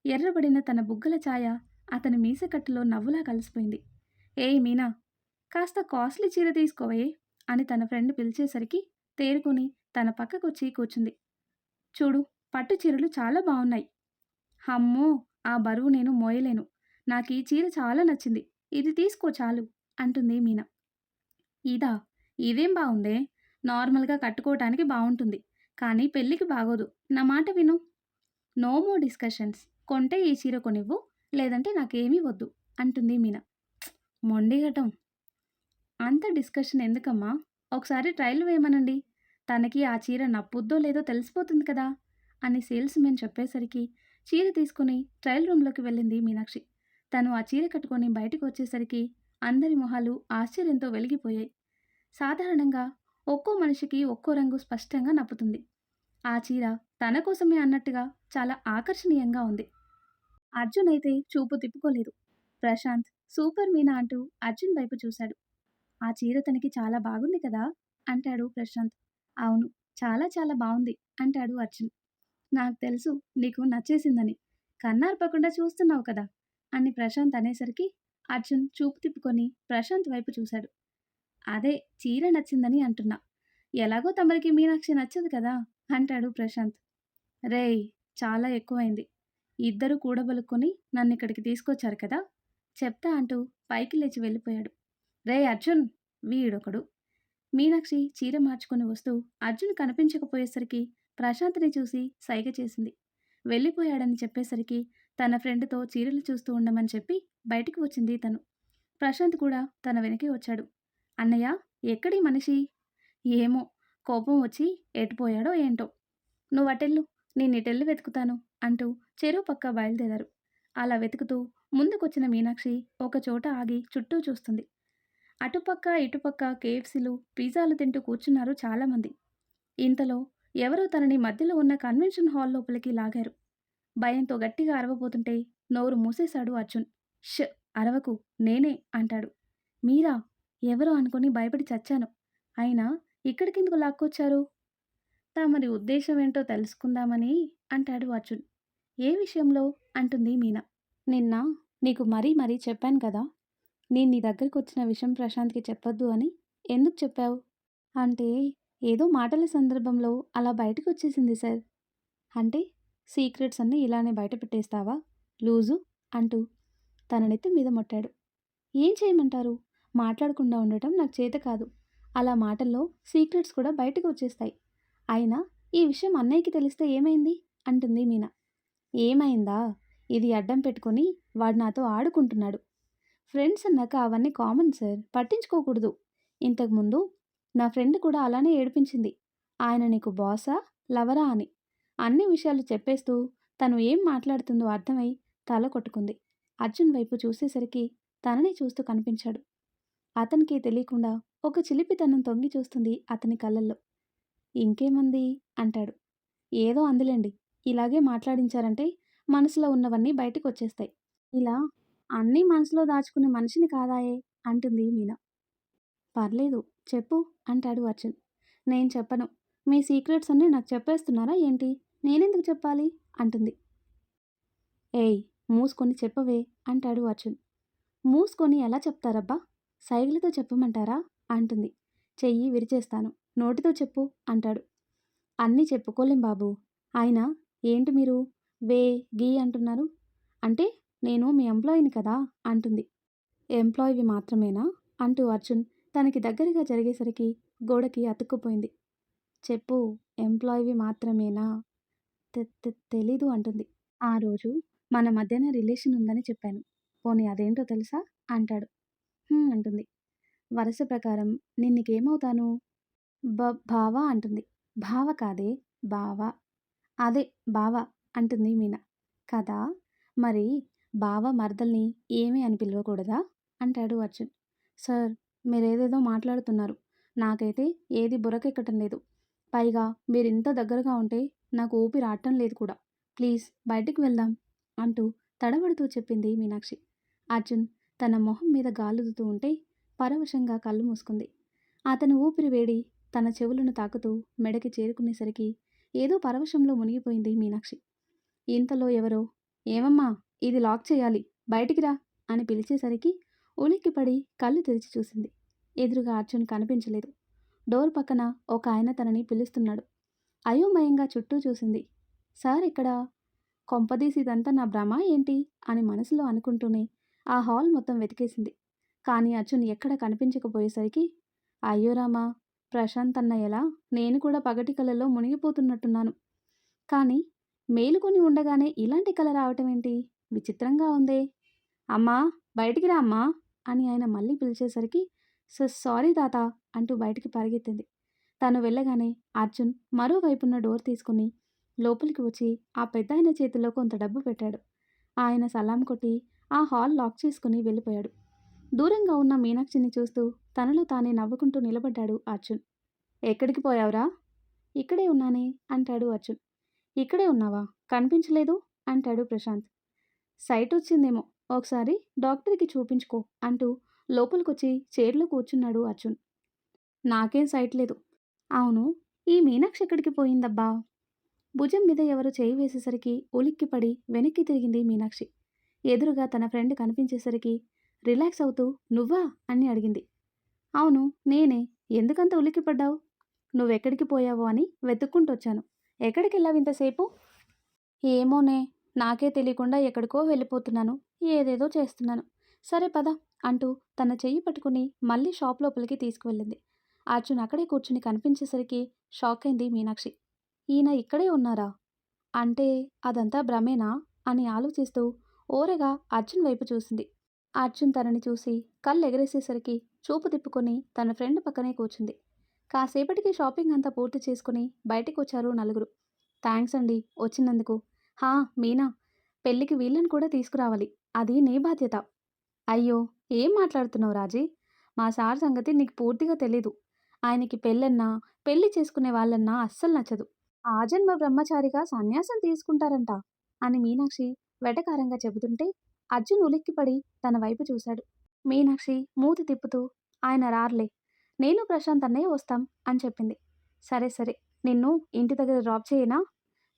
ఎర్రబడిన తన బుగ్గల ఛాయ అతని మీసకట్టులో నవ్వులా కలిసిపోయింది. ఏయ్ మీనా! కాస్త కాస్ట్‌లీ చీర తీసుకోవే అని తన ఫ్రెండ్ పిలిచేసరికి తేరుకొని తన పక్కకొచ్చి కూర్చుంది. చూడు పట్టు చీరలు చాలా బావున్నాయి. హమ్మో! ఆ బరువు నేను మోయలేను. నాకీ చీర చాలా నచ్చింది. ఇది తీసుకో చాలు అంటుంది మీనా. ఇదా? ఇదేం బావుందే! నార్మల్‌గా కట్టుకోవటానికి బావుంటుంది. కానీ పెళ్ళికి బాగోదు. నా మాట విను. No more discussions. కొంటే ఈ చీర కొనివ్వు. లేదంటే నాకేమీ వద్దు అంటుంది మీనా. మొండిఘటం. అంత డిస్కషన్ ఎందుకమ్మా? ఒకసారి ట్రయల్ వేయమనండి. తనకి ఆ చీర నప్పుద్దో లేదో తెలిసిపోతుంది కదా! అని సేల్స్‌మెన్ చెప్పేసరికి చీర తీసుకుని ట్రయల్ రూమ్‌లోకి వెళ్ళింది మీనాక్షి. తను ఆ చీర కట్టుకొని బయటికి వచ్చేసరికి అందరి మొహాలు ఆశ్చర్యంతో వెలిగిపోయాయి. సాధారణంగా ఒక్కో మనిషికి ఒక్కో రంగు స్పష్టంగా నప్పుతుంది. ఆ చీర తన కోసమే అన్నట్టుగా చాలా ఆకర్షణీయంగా ఉంది. అర్జున్ అయితే చూపు తిప్పుకోలేదు. ప్రశాంత్ సూపర్ మీనా అంటూ అర్జున్ వైపు చూశాడు. ఆ చీర తనకి చాలా బాగుంది కదా అంటాడు ప్రశాంత్. అవును చాలా చాలా బాగుంది అంటాడు అర్జున్. నాకు తెలుసు నీకు నచ్చేసిందని. కన్నార్పకుండా చూస్తున్నావు కదా అని ప్రశాంత్ అనేసరికి అర్జున్ చూపు తిప్పుకొని ప్రశాంత్ వైపు చూశాడు. అదే చీర నచ్చిందని అంటున్నా. ఎలాగో తమరికి మీనాక్షి నచ్చదు కదా అంటాడు ప్రశాంత్. రేయ్ చాలా ఎక్కువైంది. ఇద్దరు కూడబలుక్కొని నన్నిక్కడికి తీసుకొచ్చారు కదా చెప్తా అంటూ పైకి లేచి వెళ్ళిపోయాడు. రేయ్ అర్జున్ వీడొకడు. మీనాక్షి చీర మార్చుకుని వస్తూ అర్జున్ కనిపించకపోయేసరికి ప్రశాంత్ని చూసి సైగ చేసింది. వెళ్ళిపోయాడని చెప్పేసరికి తన ఫ్రెండ్తో చీరలు చూస్తూ ఉండమని చెప్పి బయటికి వచ్చింది తను. ప్రశాంత్ కూడా తన వెనకే వచ్చాడు. అన్నయ్య ఎక్కడీ మనిషి? ఏమో కోపం వచ్చి ఎటుపోయాడో ఏంటో. నువ్వటెళ్ళు నేనిటెళ్ళి వెతుకుతాను అంటూ చెరువు పక్క బయలుదేరారు. అలా వెతుకుతూ ముందుకొచ్చిన మీనాక్షి ఒక చోట ఆగి చుట్టూ చూస్తుంది. అటుపక్క ఇటుపక్క కేఎఫ్సీలు పిజ్జాలు తింటూ కూర్చున్నారు చాలామంది. ఇంతలో ఎవరో తనని మధ్యలో ఉన్న కన్వెన్షన్ హాల్ లోపలికి లాగారు. భయంతో గట్టిగా అరవబోతుంటే నోరు మూసేశాడు అర్జున్. ష్ అరవకు నేనే అంటాడు. మీరా? ఎవరో అనుకుని భయపడి చచ్చాను. అయినా ఇక్కడికెందుకు లాక్కొచ్చారు? తమరి ఉద్దేశం ఏంటో తెలుసుకుందామని అంటాడు అర్జున్. ఏ విషయంలో అంటుంది మీనా. నిన్న నీకు మరీ మరీ చెప్పాను కదా నేను నీ దగ్గరకొచ్చిన విషయం ప్రశాంత్‌కి చెప్పొద్దు అని. ఎందుకు చెప్పావు? అంటే ఏదో మాటల సందర్భంలో అలా బయటకొచ్చేసింది సార్. అంటే సీక్రెట్స్ అన్నీ ఇలానే బయట పెట్టేస్తావా? లూజు అంటూ తన నెత్తి మీద మొట్టాడు. ఏం చేయమంటారు? మాట్లాడకుండా ఉండటం నాకు చేత కాదు. అలా మాటల్లో సీక్రెట్స్ కూడా బయటకు వచ్చేస్తాయి. అయినా ఈ విషయం అన్నయ్యకి తెలిస్తే ఏమైంది? అంటుంది మీనా. ఏమైందా? ఇది అడ్డం పెట్టుకొని వాడు నాతో ఆడుకుంటున్నాడు. ఫ్రెండ్స్ అన్నాక అవన్నీ కామన్ సార్. పట్టించుకోకూడదు. ఇంతకుముందు నా ఫ్రెండ్ కూడా అలానే ఏడిపించింది. ఆయన నీకు బాసా? లవరా అని. అన్ని విషయాలు చెప్పేస్తూ తను ఏం మాట్లాడుతుందో అర్థమై తల కొట్టుకుంది. అర్జున్ వైపు చూసేసరికి తనని చూస్తూ కనిపించాడు. అతనికి తెలియకుండా ఒక చిలిపితనం తొంగి చూస్తుంది అతని కళ్ళల్లో. ఇంకేమంది అంటాడు. ఏదో అందులేండి. ఇలాగే మాట్లాడించారంటే మనసులో ఉన్నవన్నీ బయటకొచ్చేస్తాయి. ఇలా అన్నీ మనసులో దాచుకునే మనిషిని కాదాయే అంటుంది మీనా. పర్లేదు చెప్పు అంటాడు అర్జున్. నేను చెప్పను. మీ సీక్రెట్స్ అన్నీ నాకు చెప్పేస్తున్నారా ఏంటి? నేనెందుకు చెప్పాలి అంటుంది. ఏయ్ మూసుకొని చెప్పవే అంటాడు అర్జున్. మూసుకొని ఎలా చెప్తారబ్బా? సైగలతో చెప్పమంటారా అంటుంది. చెయ్యి విరిచేస్తాను. నోటితో చెప్పు అంటాడు. అన్నీ చెప్పుకోలేం బాబు. అయినా ఏంటి మీరు వే గీ అంటున్నారు? అంటే నేను మీ ఎంప్లాయీని కదా అంటుంది. ఎంప్లాయీవి మాత్రమేనా అంటూ అర్జున్ తనకి దగ్గరగా జరిగేసరికి గోడకి అతుక్కుపోయింది. చెప్పు, ఎంప్లాయీవి మాత్రమేనా? తెలీదు అంటుంది. ఆ రోజు మన మధ్యన రిలేషన్ ఉందని చెప్పాను. పోనీ అదేంటో తెలుసా అంటాడు. అంటుంది. వరుస ప్రకారం నిన్నికేమవుతాను? బావ అంటుంది. బావ కాదే, బావ. అదే బావ అంటుంది మీనా. కదా, మరి బావ మరదల్ని ఏమీ అని పిలవకూడదా అంటాడు అర్జున్. సార్, మీరేదేదో మాట్లాడుతున్నారు. నాకైతే ఏది బుర్రకెక్కటం లేదు. పైగా మీరింత దగ్గరగా ఉంటే నాకు ఊపిరి ఆడటం లేదు కూడా. ప్లీజ్ బయటికి వెళ్దాం అంటూ తడబడుతూ చెప్పింది మీనాక్షి. అర్జున్ తన మొహం మీద గాలుదుతూ ఉంటే పరవశంగా కళ్ళు మూసుకుంది. అతని ఊపిరి వేడి తన చెవులను తాకుతూ మెడకి చేరుకునేసరికి ఏదో పరవశంలో మునిగిపోయింది మీనాక్షి. ఇంతలో ఎవరో, ఏమమ్మా, ఇది లాక్ చేయాలి, బయటికి రా అని పిలిచేసరికి ఉలిక్కిపడి కళ్ళు తెరిచి చూసింది. ఎదురుగా అర్జున్ కనిపించలేదు. డోర్ పక్కన ఒక ఆయన తనని పిలుస్తున్నాడు. అయోమయంగా చుట్టూ చూసింది. సార్ ఎక్కడా? కొంపదీసి ఇదంతా నా భ్రమ ఏంటి అని మనసులో అనుకుంటూనే ఆ హాల్ మొత్తం వెతికేసింది. కానీ అర్జున్ ఎక్కడ కనిపించకపోయేసరికి, అయ్యో రామా, ప్రశాంత్ అన్నయ్యలా నేను కూడా పగటి కలలో మునిగిపోతున్నట్టున్నాను. కానీ మేలుకొని ఉండగానే ఇలాంటి కల రావటం ఏంటి? విచిత్రంగా ఉందే. అమ్మా, బయటికి రా అమ్మా అని ఆయన మళ్ళీ పిలిచేసరికి, సారీ తాత అంటూ బయటికి పరిగెత్తింది. తను వెళ్ళగానే అర్జున్ మరోవైపున్న డోర్ తీసుకుని లోపలికి వచ్చి ఆ పెద్దాయన చేతిలో కొంత డబ్బు పెట్టాడు. ఆయన సలాం కొట్టి ఆ హాల్ లాక్ చేసుకుని వెళ్ళిపోయాడు. దూరంగా ఉన్న మీనాక్షిని చూస్తూ తనలో తానే నవ్వుకుంటూ నిలబడ్డాడు అర్జున్. ఎక్కడికి పోయావురా? ఇక్కడే ఉన్నానే అంటాడు అర్జున్. ఇక్కడే ఉన్నావా? కనిపించలేదు అంటాడు ప్రశాంత్. సైట్ వచ్చిందేమో, ఒకసారి డాక్టర్కి చూపించుకో అంటూ లోపలికొచ్చి చైర్లో కూర్చున్నాడు అర్జున్. నాకేం సైట్ లేదు. అవును, ఈ మీనాక్షి ఎక్కడికి పోయిందబ్బా? భుజం మీద ఎవరో చేయి వేసేసరికి ఉలిక్కిపడి వెనక్కి తిరిగింది మీనాక్షి. ఎదురుగా తన ఫ్రెండ్ కనిపించేసరికి రిలాక్స్ అవుతూ, నువ్వా అని అడిగింది. అవును, నేనే. ఎందుకంత ఉలిక్కిపడ్డావు? నువ్వెక్కడికి పోయావో అని వెతుక్కుంటొచ్చాను. ఎక్కడికెళ్ళావు ఇంతసేపు? ఏమోనే, నాకే తెలియకుండా ఎక్కడికో వెళ్ళిపోతున్నాను. ఏదేదో చేస్తున్నాను. సరే పద అంటూ తన చెయ్యి పట్టుకుని మళ్ళీ షాప్ లోపలికి తీసుకువెళ్ళింది. అర్జున్ అక్కడే కూర్చుని కనిపించేసరికి షాక్ అయింది మీనాక్షి. ఈయన ఇక్కడే ఉన్నారా? అంటే అదంతా భ్రమేనా అని ఆలోచిస్తూ ఓరగా అర్జున్ వైపు చూసింది. అర్జున్ తనని చూసి కళ్ళు ఎగరేసేసరికి చూపు తిప్పుకొని తన ఫ్రెండ్ పక్కనే కూర్చుంది. కాసేపటికి షాపింగ్ అంతా పూర్తి చేసుకుని బయటికి వచ్చారు నలుగురు. థ్యాంక్స్ అండి వచ్చినందుకు. హా మీనా, పెళ్ళికి వీళ్ళని కూడా తీసుకురావాలి. అది నీ బాధ్యత. అయ్యో, ఏం మాట్లాడుతున్నావు రాజీ? మా సార్ సంగతి నీకు పూర్తిగా తెలీదు. ఆయనకి పెళ్ళన్నా, పెళ్లి చేసుకునే వాళ్ళన్నా అస్సలు నచ్చదు. ఆజన్మ బ్రహ్మచారిగా సన్యాసం తీసుకుంటారంట అని మీనాక్షి వెటకారంగా చెబుతుంటే అర్జున్ ఉలిక్కిపడి తన వైపు చూశాడు. మీనాక్షి మూతి తిప్పుతూ, ఆయన రార్లే, నేను ప్రశాంత్ అన్నయ్య వస్తాం అని చెప్పింది. సరే సరే, నిన్ను ఇంటి దగ్గర డ్రాప్ చేయనా?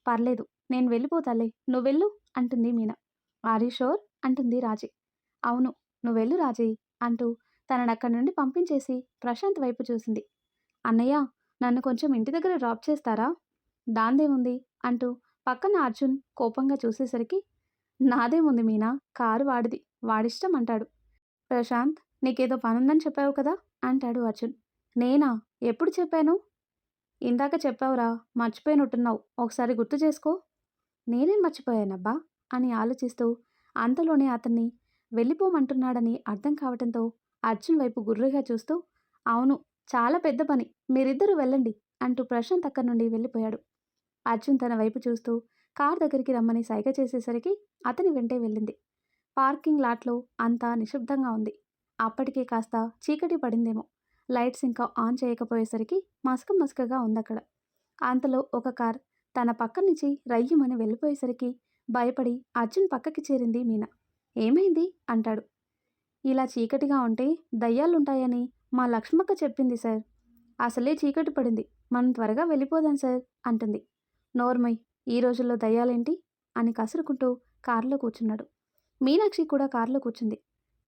పర్లేదు, నేను వెళ్ళిపోతాలే, నువ్వెళ్ళు అంటుంది మీనా. ఆర్ యు షూర్ అంటుంది రాజీ. అవును, నువ్వెళ్ళు రాజీ అంటూ తననక్కడి నుండి పంపించేసి ప్రశాంత్ వైపు చూసింది. అన్నయ్య, నన్ను కొంచెం ఇంటి దగ్గర డ్రాప్ చేస్తారా? దాందేముంది అంటూ పక్కన అర్జున్ కోపంగా చూసేసరికి, నాదేముంది మీనా, కారు వాడిది, వాడిష్టం అంటాడు. ప్రశాంత్, నీకేదో పనుందని చెప్పావు కదా అంటాడు అర్జున్. నేనా? ఎప్పుడు చెప్పాను? ఇందాక చెప్పావురా, మర్చిపోయినట్టున్నావు, ఒకసారి గుర్తు చేసుకో. నేనేం మర్చిపోయానబ్బా అని ఆలోచిస్తూ అంతలోనే అతన్ని వెళ్ళిపోమంటున్నాడని అర్థం కావటంతో అర్జున్ వైపు గుర్రుగా చూస్తూ, అవును, చాలా పెద్ద పని, మీరిద్దరూ వెళ్ళండి అంటూ ప్రశాంత్ అక్కడి నుండి వెళ్ళిపోయాడు. అర్జున్ తన వైపు చూస్తూ కార్ దగ్గరికి రమ్మని సైగ చేసేసరికి అతని వెంటే వెళ్ళింది. పార్కింగ్ లాట్లో అంతా నిశ్శబ్దంగా ఉంది. అప్పటికే కాస్త చీకటి పడిందేమో. లైట్స్ ఇంకా ఆన్ చేయకపోయేసరికి మసకగా ఉందక్కడ. అంతలో ఒక కార్ తన పక్క నుంచి రయ్యమని వెళ్ళిపోయేసరికి భయపడి అర్జున్ పక్కకి చేరింది మీనా. ఏమైంది అంటాడు. ఇలా చీకటిగా ఉంటే దయ్యాలుంటాయని మా లక్ష్మక్క చెప్పింది సార్. అసలే చీకటి పడింది, మనం త్వరగా వెళ్ళిపోదాం సార్ అంటుంది. నోర్మై, ఈ రోజుల్లో దయ్యాలేంటి అని కసురుకుంటూ కారులో కూర్చున్నాడు. మీనాక్షి కూడా కారులో కూర్చుంది.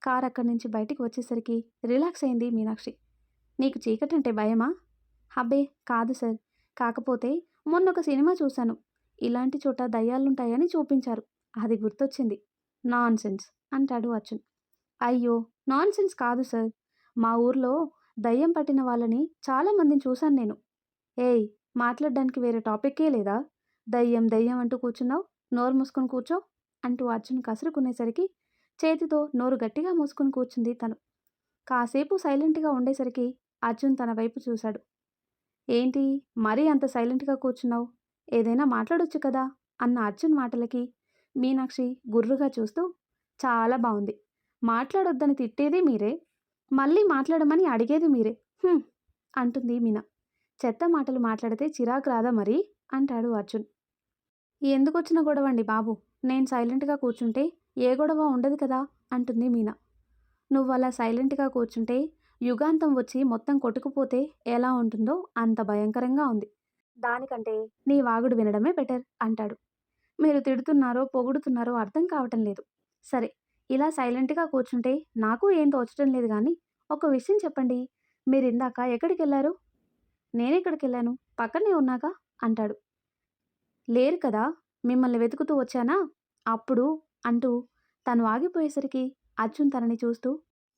కార్ అక్కడి నుంచి బయటికి వచ్చేసరికి రిలాక్స్ అయింది మీనాక్షి. నీకు చీకటంటే భయమా? అబ్బే కాదు సార్, కాకపోతే మొన్నొక సినిమా చూశాను, ఇలాంటి చోట దయ్యాలుంటాయని చూపించారు, అది గుర్తొచ్చింది. నాన్‌సెన్స్ అంటాడు అర్జున్. అయ్యో! నాన్‌సెన్స్ కాదు సార్. మా ఊర్లో దయ్యం పట్టిన వాళ్ళని చాలా మందిని చూశాను నేను. ఏయ్! మాట్లాడడానికి వేరే టాపిక్కే లేదా? దయ్యం, దయ్యం అంటూ కూర్చున్నావు. నోరు మూసుకొని కూర్చో అంటూ అర్జున్ కసురుకునేసరికి చేతితో నోరు గట్టిగా మూసుకొని కూర్చుంది తను. కాసేపు సైలెంట్‌గా ఉండేసరికి అర్జున్ తన వైపు చూశాడు. ఏంటి మరీ అంత సైలెంట్‌గా కూర్చున్నావు? ఏదైనా మాట్లాడొచ్చు కదా! అన్న అర్జున్ మాటలకి మీనాక్షి గుర్రుగా చూస్తూ చాలా బావుంది. మాట్లాడొద్దని తిట్టేది మీరే. మళ్ళీ మాట్లాడమని అడిగేది మీరే. హుమ్ అంటుంది మీనా. చెత్త మాటలు మాట్లాడితే చిరాకు రాదా మరి? అంటాడు అర్జున్. ఎందుకొచ్చిన గొడవండి బాబు. నేను సైలెంట్‌గా కూర్చుంటే ఏ గొడవ ఉండదు కదా! అంటుంది మీనా. నువ్వలా సైలెంట్‌గా కూర్చుంటే యుగాంతం వచ్చి మొత్తం కొట్టుకుపోతే ఎలా ఉంటుందో అంత భయంకరంగా ఉంది. దానికంటే నీ వాగుడు వినడమే బెటర్ అంటాడు. మీరు తిడుతున్నారో, పొగుడుతున్నారో అర్థం కావటం లేదు. సరే, ఇలా సైలెంట్‌గా కూర్చుంటే నాకు ఏం తోచటం లేదు గానీ, ఒక విషయం చెప్పండి. మీరిందాక ఎక్కడికెళ్లారు? నేనెక్కడికెళ్ళాను? పక్కనే ఉన్నాగా అంటాడు. లేరు కదా! మిమ్మల్ని వెతుకుతూ వచ్చానా? అప్పుడు అంటూ తను ఆగిపోయేసరికి అర్జున్ తనని చూస్తూ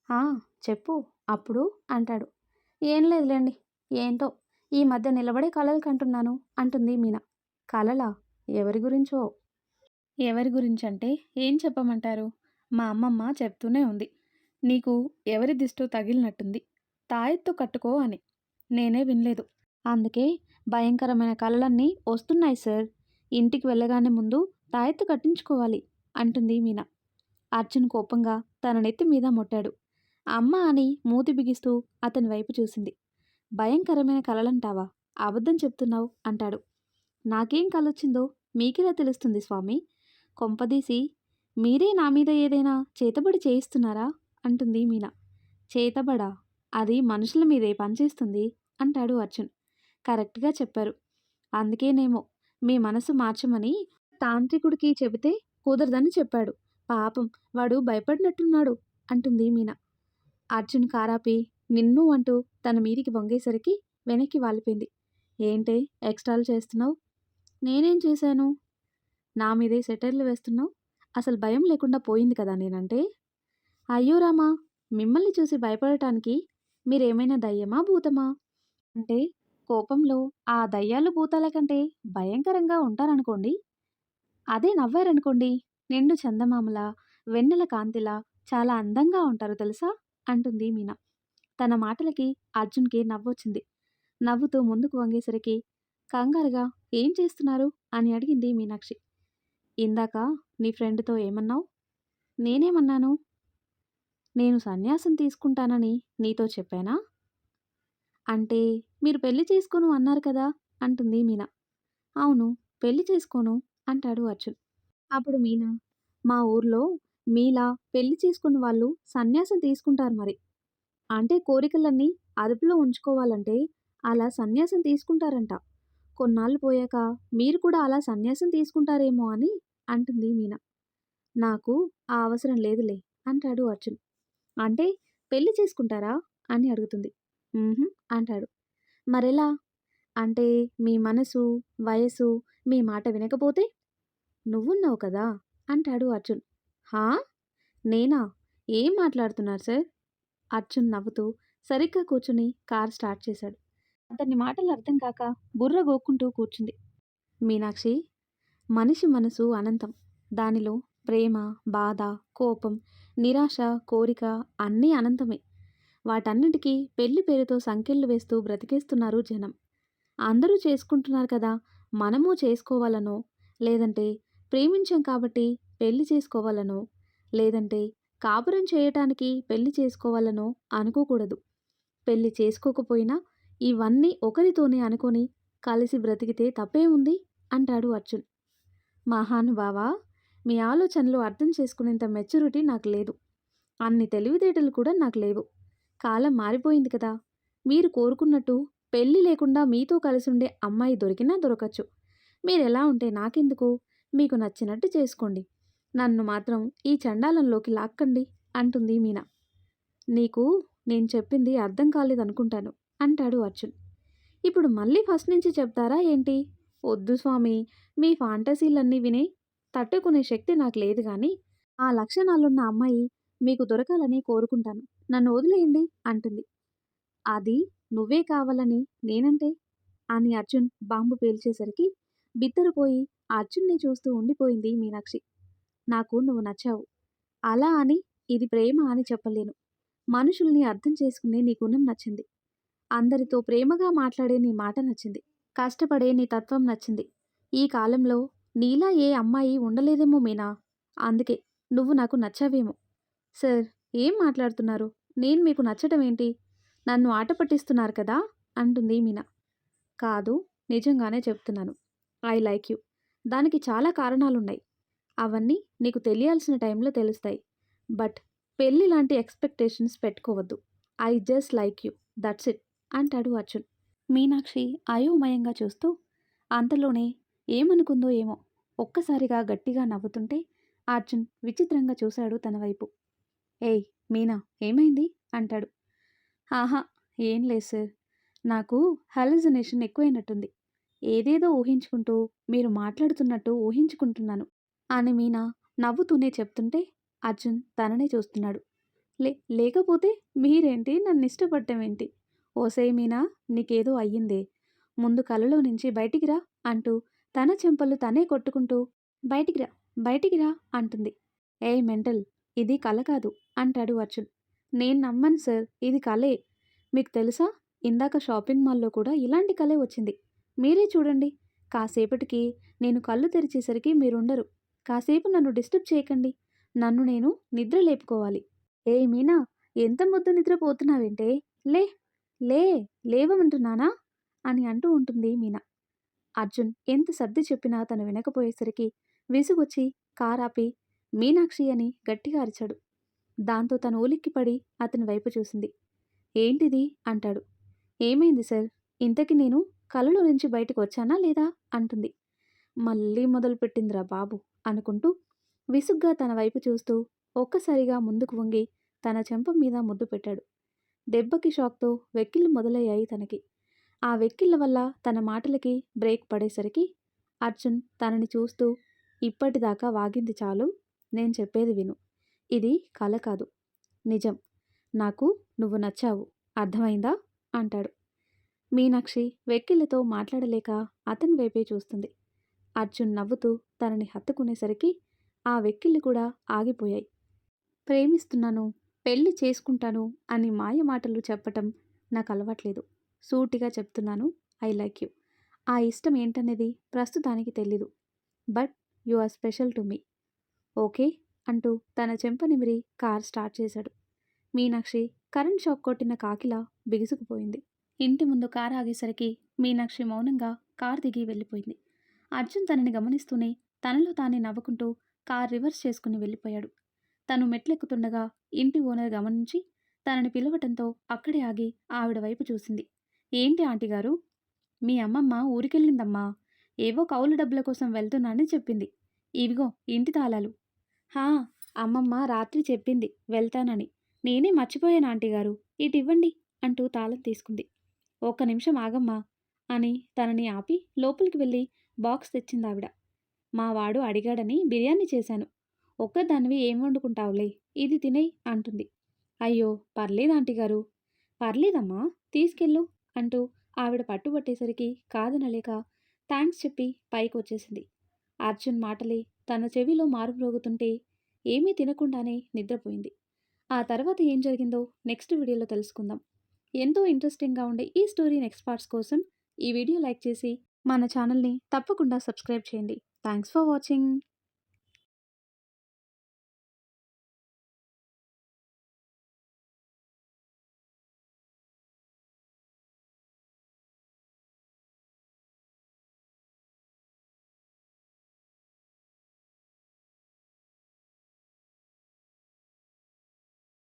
ఆ! చెప్పు అప్పుడు అంటాడు. ఏం లేదులెండి. ఏంటో ఈ మధ్య నిలబడే కలలు కంటున్నాను అంటుంది మీన. కలలా? ఎవరి గురించో? ఎవరి గురించంటే ఏం చెప్పమంటారు? మా అమ్మమ్మ చెప్తూనే ఉంది. నీకు ఎవరి దిష్టో తగిలినట్టుంది. తాయెత్తు కట్టుకో అని. నేనే వినలేదు. అందుకే భయంకరమైన కలలన్నీ వస్తున్నాయి సార్. ఇంటికి వెళ్ళగానే ముందు తాయెత్తు కట్టించుకోవాలి అంటుంది మీన. అర్జున్ కోపంగా తన నెత్తి మీద మొట్టాడు. అమ్మ అని మూతి బిగిస్తూ అతని వైపు చూసింది. భయంకరమైన కలలంటావా? అబద్ధం చెప్తున్నావు అంటాడు. నాకేం కలొచ్చిందో మీకెలా తెలుస్తుంది స్వామి? కొంపదీసి మీరే నా మీద ఏదైనా చేతబడి చేయిస్తున్నారా? అంటుంది మీన. చేతబడా? అది మనుషుల మీదే పనిచేస్తుంది అంటాడు అర్జున్. కరెక్ట్‌గా చెప్పారు. అందుకేనేమో మీ మనసు మార్చమని తాంత్రికుడికి చెబితే కుదరదని చెప్పాడు. పాపం వాడు భయపడినట్టున్నాడు అంటుంది మీన. అర్జున్ కారాపి నిన్ను అంటూ తన మీదికి వంగేసరికి వెనక్కి వాలిపోయింది. ఏంటే ఎక్స్ట్రాలు చేస్తున్నావు? నేనేం చేశాను? నా మీదే సెటైర్లు వేస్తున్నావు? అసలు భయం లేకుండా పోయింది కదా నేనంటే. అయ్యో రామా! మిమ్మల్ని చూసి భయపడటానికి మీరేమైనా దయ్యమా భూతమా? అంటే కోపంలో ఆ దయ్యాలు భూతాల కంటే భయంకరంగా ఉంటారనుకోండి. అదే నవ్వారనుకోండి నిండు చందమామలా వెన్నెల కాంతిలా చాలా అందంగా ఉంటారు తెలుసా అంటుంది మీనా. తన మాటలకి అర్జున్కి నవ్వొచ్చింది. నవ్వుతూ ముందుకు వంగేసరికి కంగారుగా ఏం చేస్తున్నారు అని అడిగింది మీనాక్షి. ఇందాక నీ ఫ్రెండ్తో ఏమన్నావు? నేనేమన్నాను? నేను సన్యాసం తీసుకుంటానని నీతో చెప్పానా? అంటే మీరు పెళ్లి చేసుకోను అన్నారు కదా అంటుంది మీనా. అవును, పెళ్లి చేసుకోను అంటాడు అర్జున్. అప్పుడు మీనా, మా ఊర్లో మీలా పెళ్లి చేసుకున్న వాళ్ళు సన్యాసం తీసుకుంటారు మరి. అంటే కోరికలన్నీ అదుపులో ఉంచుకోవాలంటే అలా సన్యాసం తీసుకుంటారంట. కొన్నాళ్ళు పోయాక మీరు కూడా అలా సన్యాసం తీసుకుంటారేమో అని అంటుంది మీనా. నాకు ఆ అవసరం లేదులే అంటాడు అర్జున్. అంటే పెళ్లి చేసుకుంటారా అని అడుగుతుంది. "ఉహుం" అంటాడు. మరెలా? అంటే మీ మనసు, వయసు మీ మాట వినకపోతే? నువ్వున్నావు కదా అంటాడు అర్జున్. హా? నేనా? ఏం మాట్లాడుతున్నారు సార్? అర్జున్ నవ్వుతూ సరిగ్గా కూర్చుని కార్ స్టార్ట్ చేశాడు. అతని మాటలు అర్థం కాక బుర్ర గోక్కుంటూ కూర్చుంది. మీనాక్షి, మనిషి మనసు అనంతం. దానిలో ప్రేమ, బాధ, కోపం, నిరాశ, కోరిక అన్నీ అనంతమే. వాటన్నిటికీ పెళ్లి పేరుతో సంకెళ్ళు వేస్తూ బ్రతికేస్తున్నారు జనం. అందరూ చేసుకుంటున్నారు కదా, మనము చేసుకోవాలనో, లేదంటే ప్రేమించాం కాబట్టి పెళ్లి చేసుకోవాలనో, లేదంటే కాపురం చేయటానికి పెళ్లి చేసుకోవాలనో అనుకోకూడదు. పెళ్లి చేసుకోకపోయినా ఇవన్నీ ఒకరితోనే అనుకొని కలిసి బ్రతికితే తప్పే ఉంది అంటాడు అర్జున్. మహానుభావా, మీ ఆలోచనలు అర్థం చేసుకునేంత మెచ్యూరిటీ నాకు లేదు. అన్ని తెలివితేటలు కూడా నాకు లేవు. కాలం మారిపోయింది కదా. మీరు కోరుకున్నట్టు పెళ్లి లేకుండా మీతో కలిసుండే అమ్మాయి దొరికినా దొరకచ్చు. మీరెలా ఉంటే నాకెందుకు? మీకు నచ్చినట్టు చేసుకోండి. నన్ను మాత్రం ఈ చండాలంలోకి లాక్కండి అంటుంది మీనా. నీకు నేను చెప్పింది అర్థం కాలేదనుకుంటాను అంటాడు అర్జున్. ఇప్పుడు మళ్ళీ ఫస్ట్ నుంచి చెప్తారా ఏంటి? వద్దు స్వామి, మీ ఫాంటసీలన్నీ విని తట్టుకునే శక్తి నాకు లేదు గాని ఆ లక్షణాలున్న అమ్మాయి మీకు దొరకాలని కోరుకుంటాను. నన్ను వదిలేయండి అంటుంది. అది నువ్వే కావాలని నేనంటే అని అర్జున్ బాంబు పేల్చేసరికి బిత్తరపోయి అర్జున్ని చూస్తూ ఉండిపోయింది మీనాక్షి. నాకు నువ్వు నచ్చావు. అలా అని ఇది ప్రేమ అని చెప్పలేను. మనుషుల్ని అర్థం చేసుకునే నీ గుణం నచ్చింది. అందరితో ప్రేమగా మాట్లాడే నీ మాట నచ్చింది. కష్టపడే నీ తత్వం నచ్చింది. ఈ కాలంలో నీలా ఏ అమ్మాయి ఉండలేదేమో మీనా. అందుకే నువ్వు నాకు నచ్చావేమో. సార్, ఏం మాట్లాడుతున్నారు? నేను మీకు నచ్చటం ఏంటి? నన్ను ఆట పట్టిస్తున్నారు కదా అంటుంది మీనా. కాదు, నిజంగానే చెప్తున్నాను. I like you. దానికి చాలా కారణాలున్నాయి. అవన్నీ నీకు తెలియాల్సిన టైంలో తెలుస్తాయి. బట్ పెళ్లి లాంటి ఎక్స్‌పెక్టేషన్స్ పెట్టుకోవద్దు. I just like you. That's it అంటాడు అర్జున్. మీనాక్షి అయోమయంగా చూస్తూ అంతలోనే ఏమనుకుందో ఏమో ఒక్కసారిగా గట్టిగా నవ్వుతుంటే అర్జున్ విచిత్రంగా చూశాడు తన వైపు. ఏయ్ మీనా, ఏమైంది అంటాడు. ఆహా, ఏం లేదు సార్. నాకు హాలుసినేషన్ ఎక్కువైనట్టుంది. ఏదేదో ఊహించుకుంటూ మీరు మాట్లాడుతున్నట్టు ఊహించుకుంటున్నాను అని మీనా నవ్వుతూనే చెప్తుంటే అర్జున్ తననే చూస్తున్నాడు. లే లేకపోతే మీరేంటి నన్ను ఇష్టపడటం ఏంటి? ఓసేయ్ మీనా, నీకేదో అయ్యిందే. ముందు కలలో నుంచి బయటికి రా అంటూ తన చెంపలు తనే కొట్టుకుంటూ బయటికి రా, బయటికి రా అంటుంది. ఏయ్ మెంటల్, ఇది కల కాదు అంటాడు అర్జున్. నేను నమ్మను సార్, ఇది కలే. మీకు తెలుసా, ఇందాక షాపింగ్ మాల్లో కూడా ఇలాంటి కలే వచ్చింది. మీరే చూడండి. కాసేపటికి నేను కళ్ళు తెరిచేసరికి మీరుండరు. కాసేపు నన్ను డిస్టర్బ్ చేయకండి. నన్ను నేను నిద్ర లేపుకోవాలి. ఏయ్ మీనా, ఎంత ముద్దు నిద్రపోతున్నావేంటే? లే, లే, లేవమంటున్నానా అని అంటూ ఉంటుంది మీనా. అర్జున్ ఎంత సర్ది చెప్పినా తను వినకపోయేసరికి విసుగొచ్చి కారాపి మీనాక్షి అని గట్టిగా అరిచాడు. దాంతో తను ఉలిక్కిపడి అతని వైపు చూసింది. ఏంటిది అంటాడు. ఏమైంది సార్? ఇంతకి నేను కలలో నుంచి బయటకు వచ్చానా లేదా అంటుంది. మళ్ళీ మొదలుపెట్టిందిరా బాబు అనుకుంటూ విసుగ్గా తన వైపు చూస్తూ ఒక్కసారిగా ముందుకు వంగి తన చెంప మీద ముద్దు పెట్టాడు. దెబ్బకి షాక్తో వెక్కిళ్ళు మొదలయ్యాయి తనకి. ఆ వెక్కిళ్ళ వల్ల తన మాటలకి బ్రేక్ పడేసరికి అర్జున్ తనని చూస్తూ, ఇప్పటిదాకా వాగింది చాలు, నేను చెప్పేది విను. ఇది కల కాదు, నిజం. నాకు నువ్వు నచ్చావు, అర్థమైందా అంటాడు. మీనాక్షి వెక్కిళ్ళతో మాట్లాడలేక అతని వైపే చూస్తుంది. అర్జున్ నవ్వుతూ తనని హత్తుకునేసరికి ఆ వెక్కిళ్ళు కూడా ఆగిపోయాయి. ప్రేమిస్తున్నాను, పెళ్లి చేసుకుంటాను అని మాయ మాటలు చెప్పటం నాకు అలవాట్లేదు. సూటిగా చెప్తున్నాను, ఐ లైక్ యూ. ఆ ఇష్టం ఏంటనేది ప్రస్తుతానికి తెలీదు. But you are special to me. Okay అంటూ తన చెంప నిమిరి కార్ స్టార్ట్ చేశాడు. మీనాక్షి కరెంట్ షాక్ కొట్టిన కాకిలా బిగుసుకుపోయింది. ఇంటి ముందు కారు ఆగేసరికి మీనాక్షి మౌనంగా కారు దిగి వెళ్ళిపోయింది. అర్జున్ తనని గమనిస్తూనే తనలో తానే నవ్వుకుంటూ కార్ రివర్స్ చేసుకుని వెళ్ళిపోయాడు. తను మెట్లెక్కుతుండగా ఇంటి ఓనర్ గమనించి తనని పిలవటంతో అక్కడే ఆగి ఆవిడ వైపు చూసింది. ఏంటి ఆంటీగారు? మీ అమ్మమ్మ ఊరికెళ్ళిందమ్మా. ఏవో కౌలు డబ్బుల కోసం వెళ్తున్నానని చెప్పింది. ఇవిగో ఇంటి తాళాలు. హా, అమ్మమ్మ రాత్రి చెప్పింది వెళ్తానని. నేనే మర్చిపోయాను ఆంటీగారు, ఇటివ్వండి అంటూ తాళం తీసుకుంది. ఒక్క నిమిషం ఆగమ్మా అని తనని ఆపి లోపలికి వెళ్ళి బాక్స్ తెచ్చిందావిడ. మా వాడు అడిగాడని బిర్యానీ చేశాను. ఒక్కదానివి ఏం వండుకుంటావులే, ఇది తినేయ్ అంటుంది. అయ్యో పర్లేదు ఆంటీగారు. పర్లేదమ్మా, తీసుకెళ్ళు అంటూ ఆవిడ పట్టుబట్టేసరికి కాదనలేక థ్యాంక్స్ చెప్పి పైకి వచ్చేసింది. అర్జున్ మాటలే తన చెవిలో మారుమ్రోగుతుంటే ఏమీ తినకుండానే నిద్రపోయింది. ఆ తర్వాత ఏం జరిగిందో నెక్స్ట్ వీడియోలో తెలుసుకుందాం. ఎంతో ఇంట్రెస్టింగ్గా ఉండే ఈ స్టోరీ నెక్స్ట్ పార్ట్స్ కోసం ఈ వీడియో లైక్ చేసి మన ఛానల్ని తప్పకుండా సబ్స్క్రైబ్ చేయండి. Thanks for watching.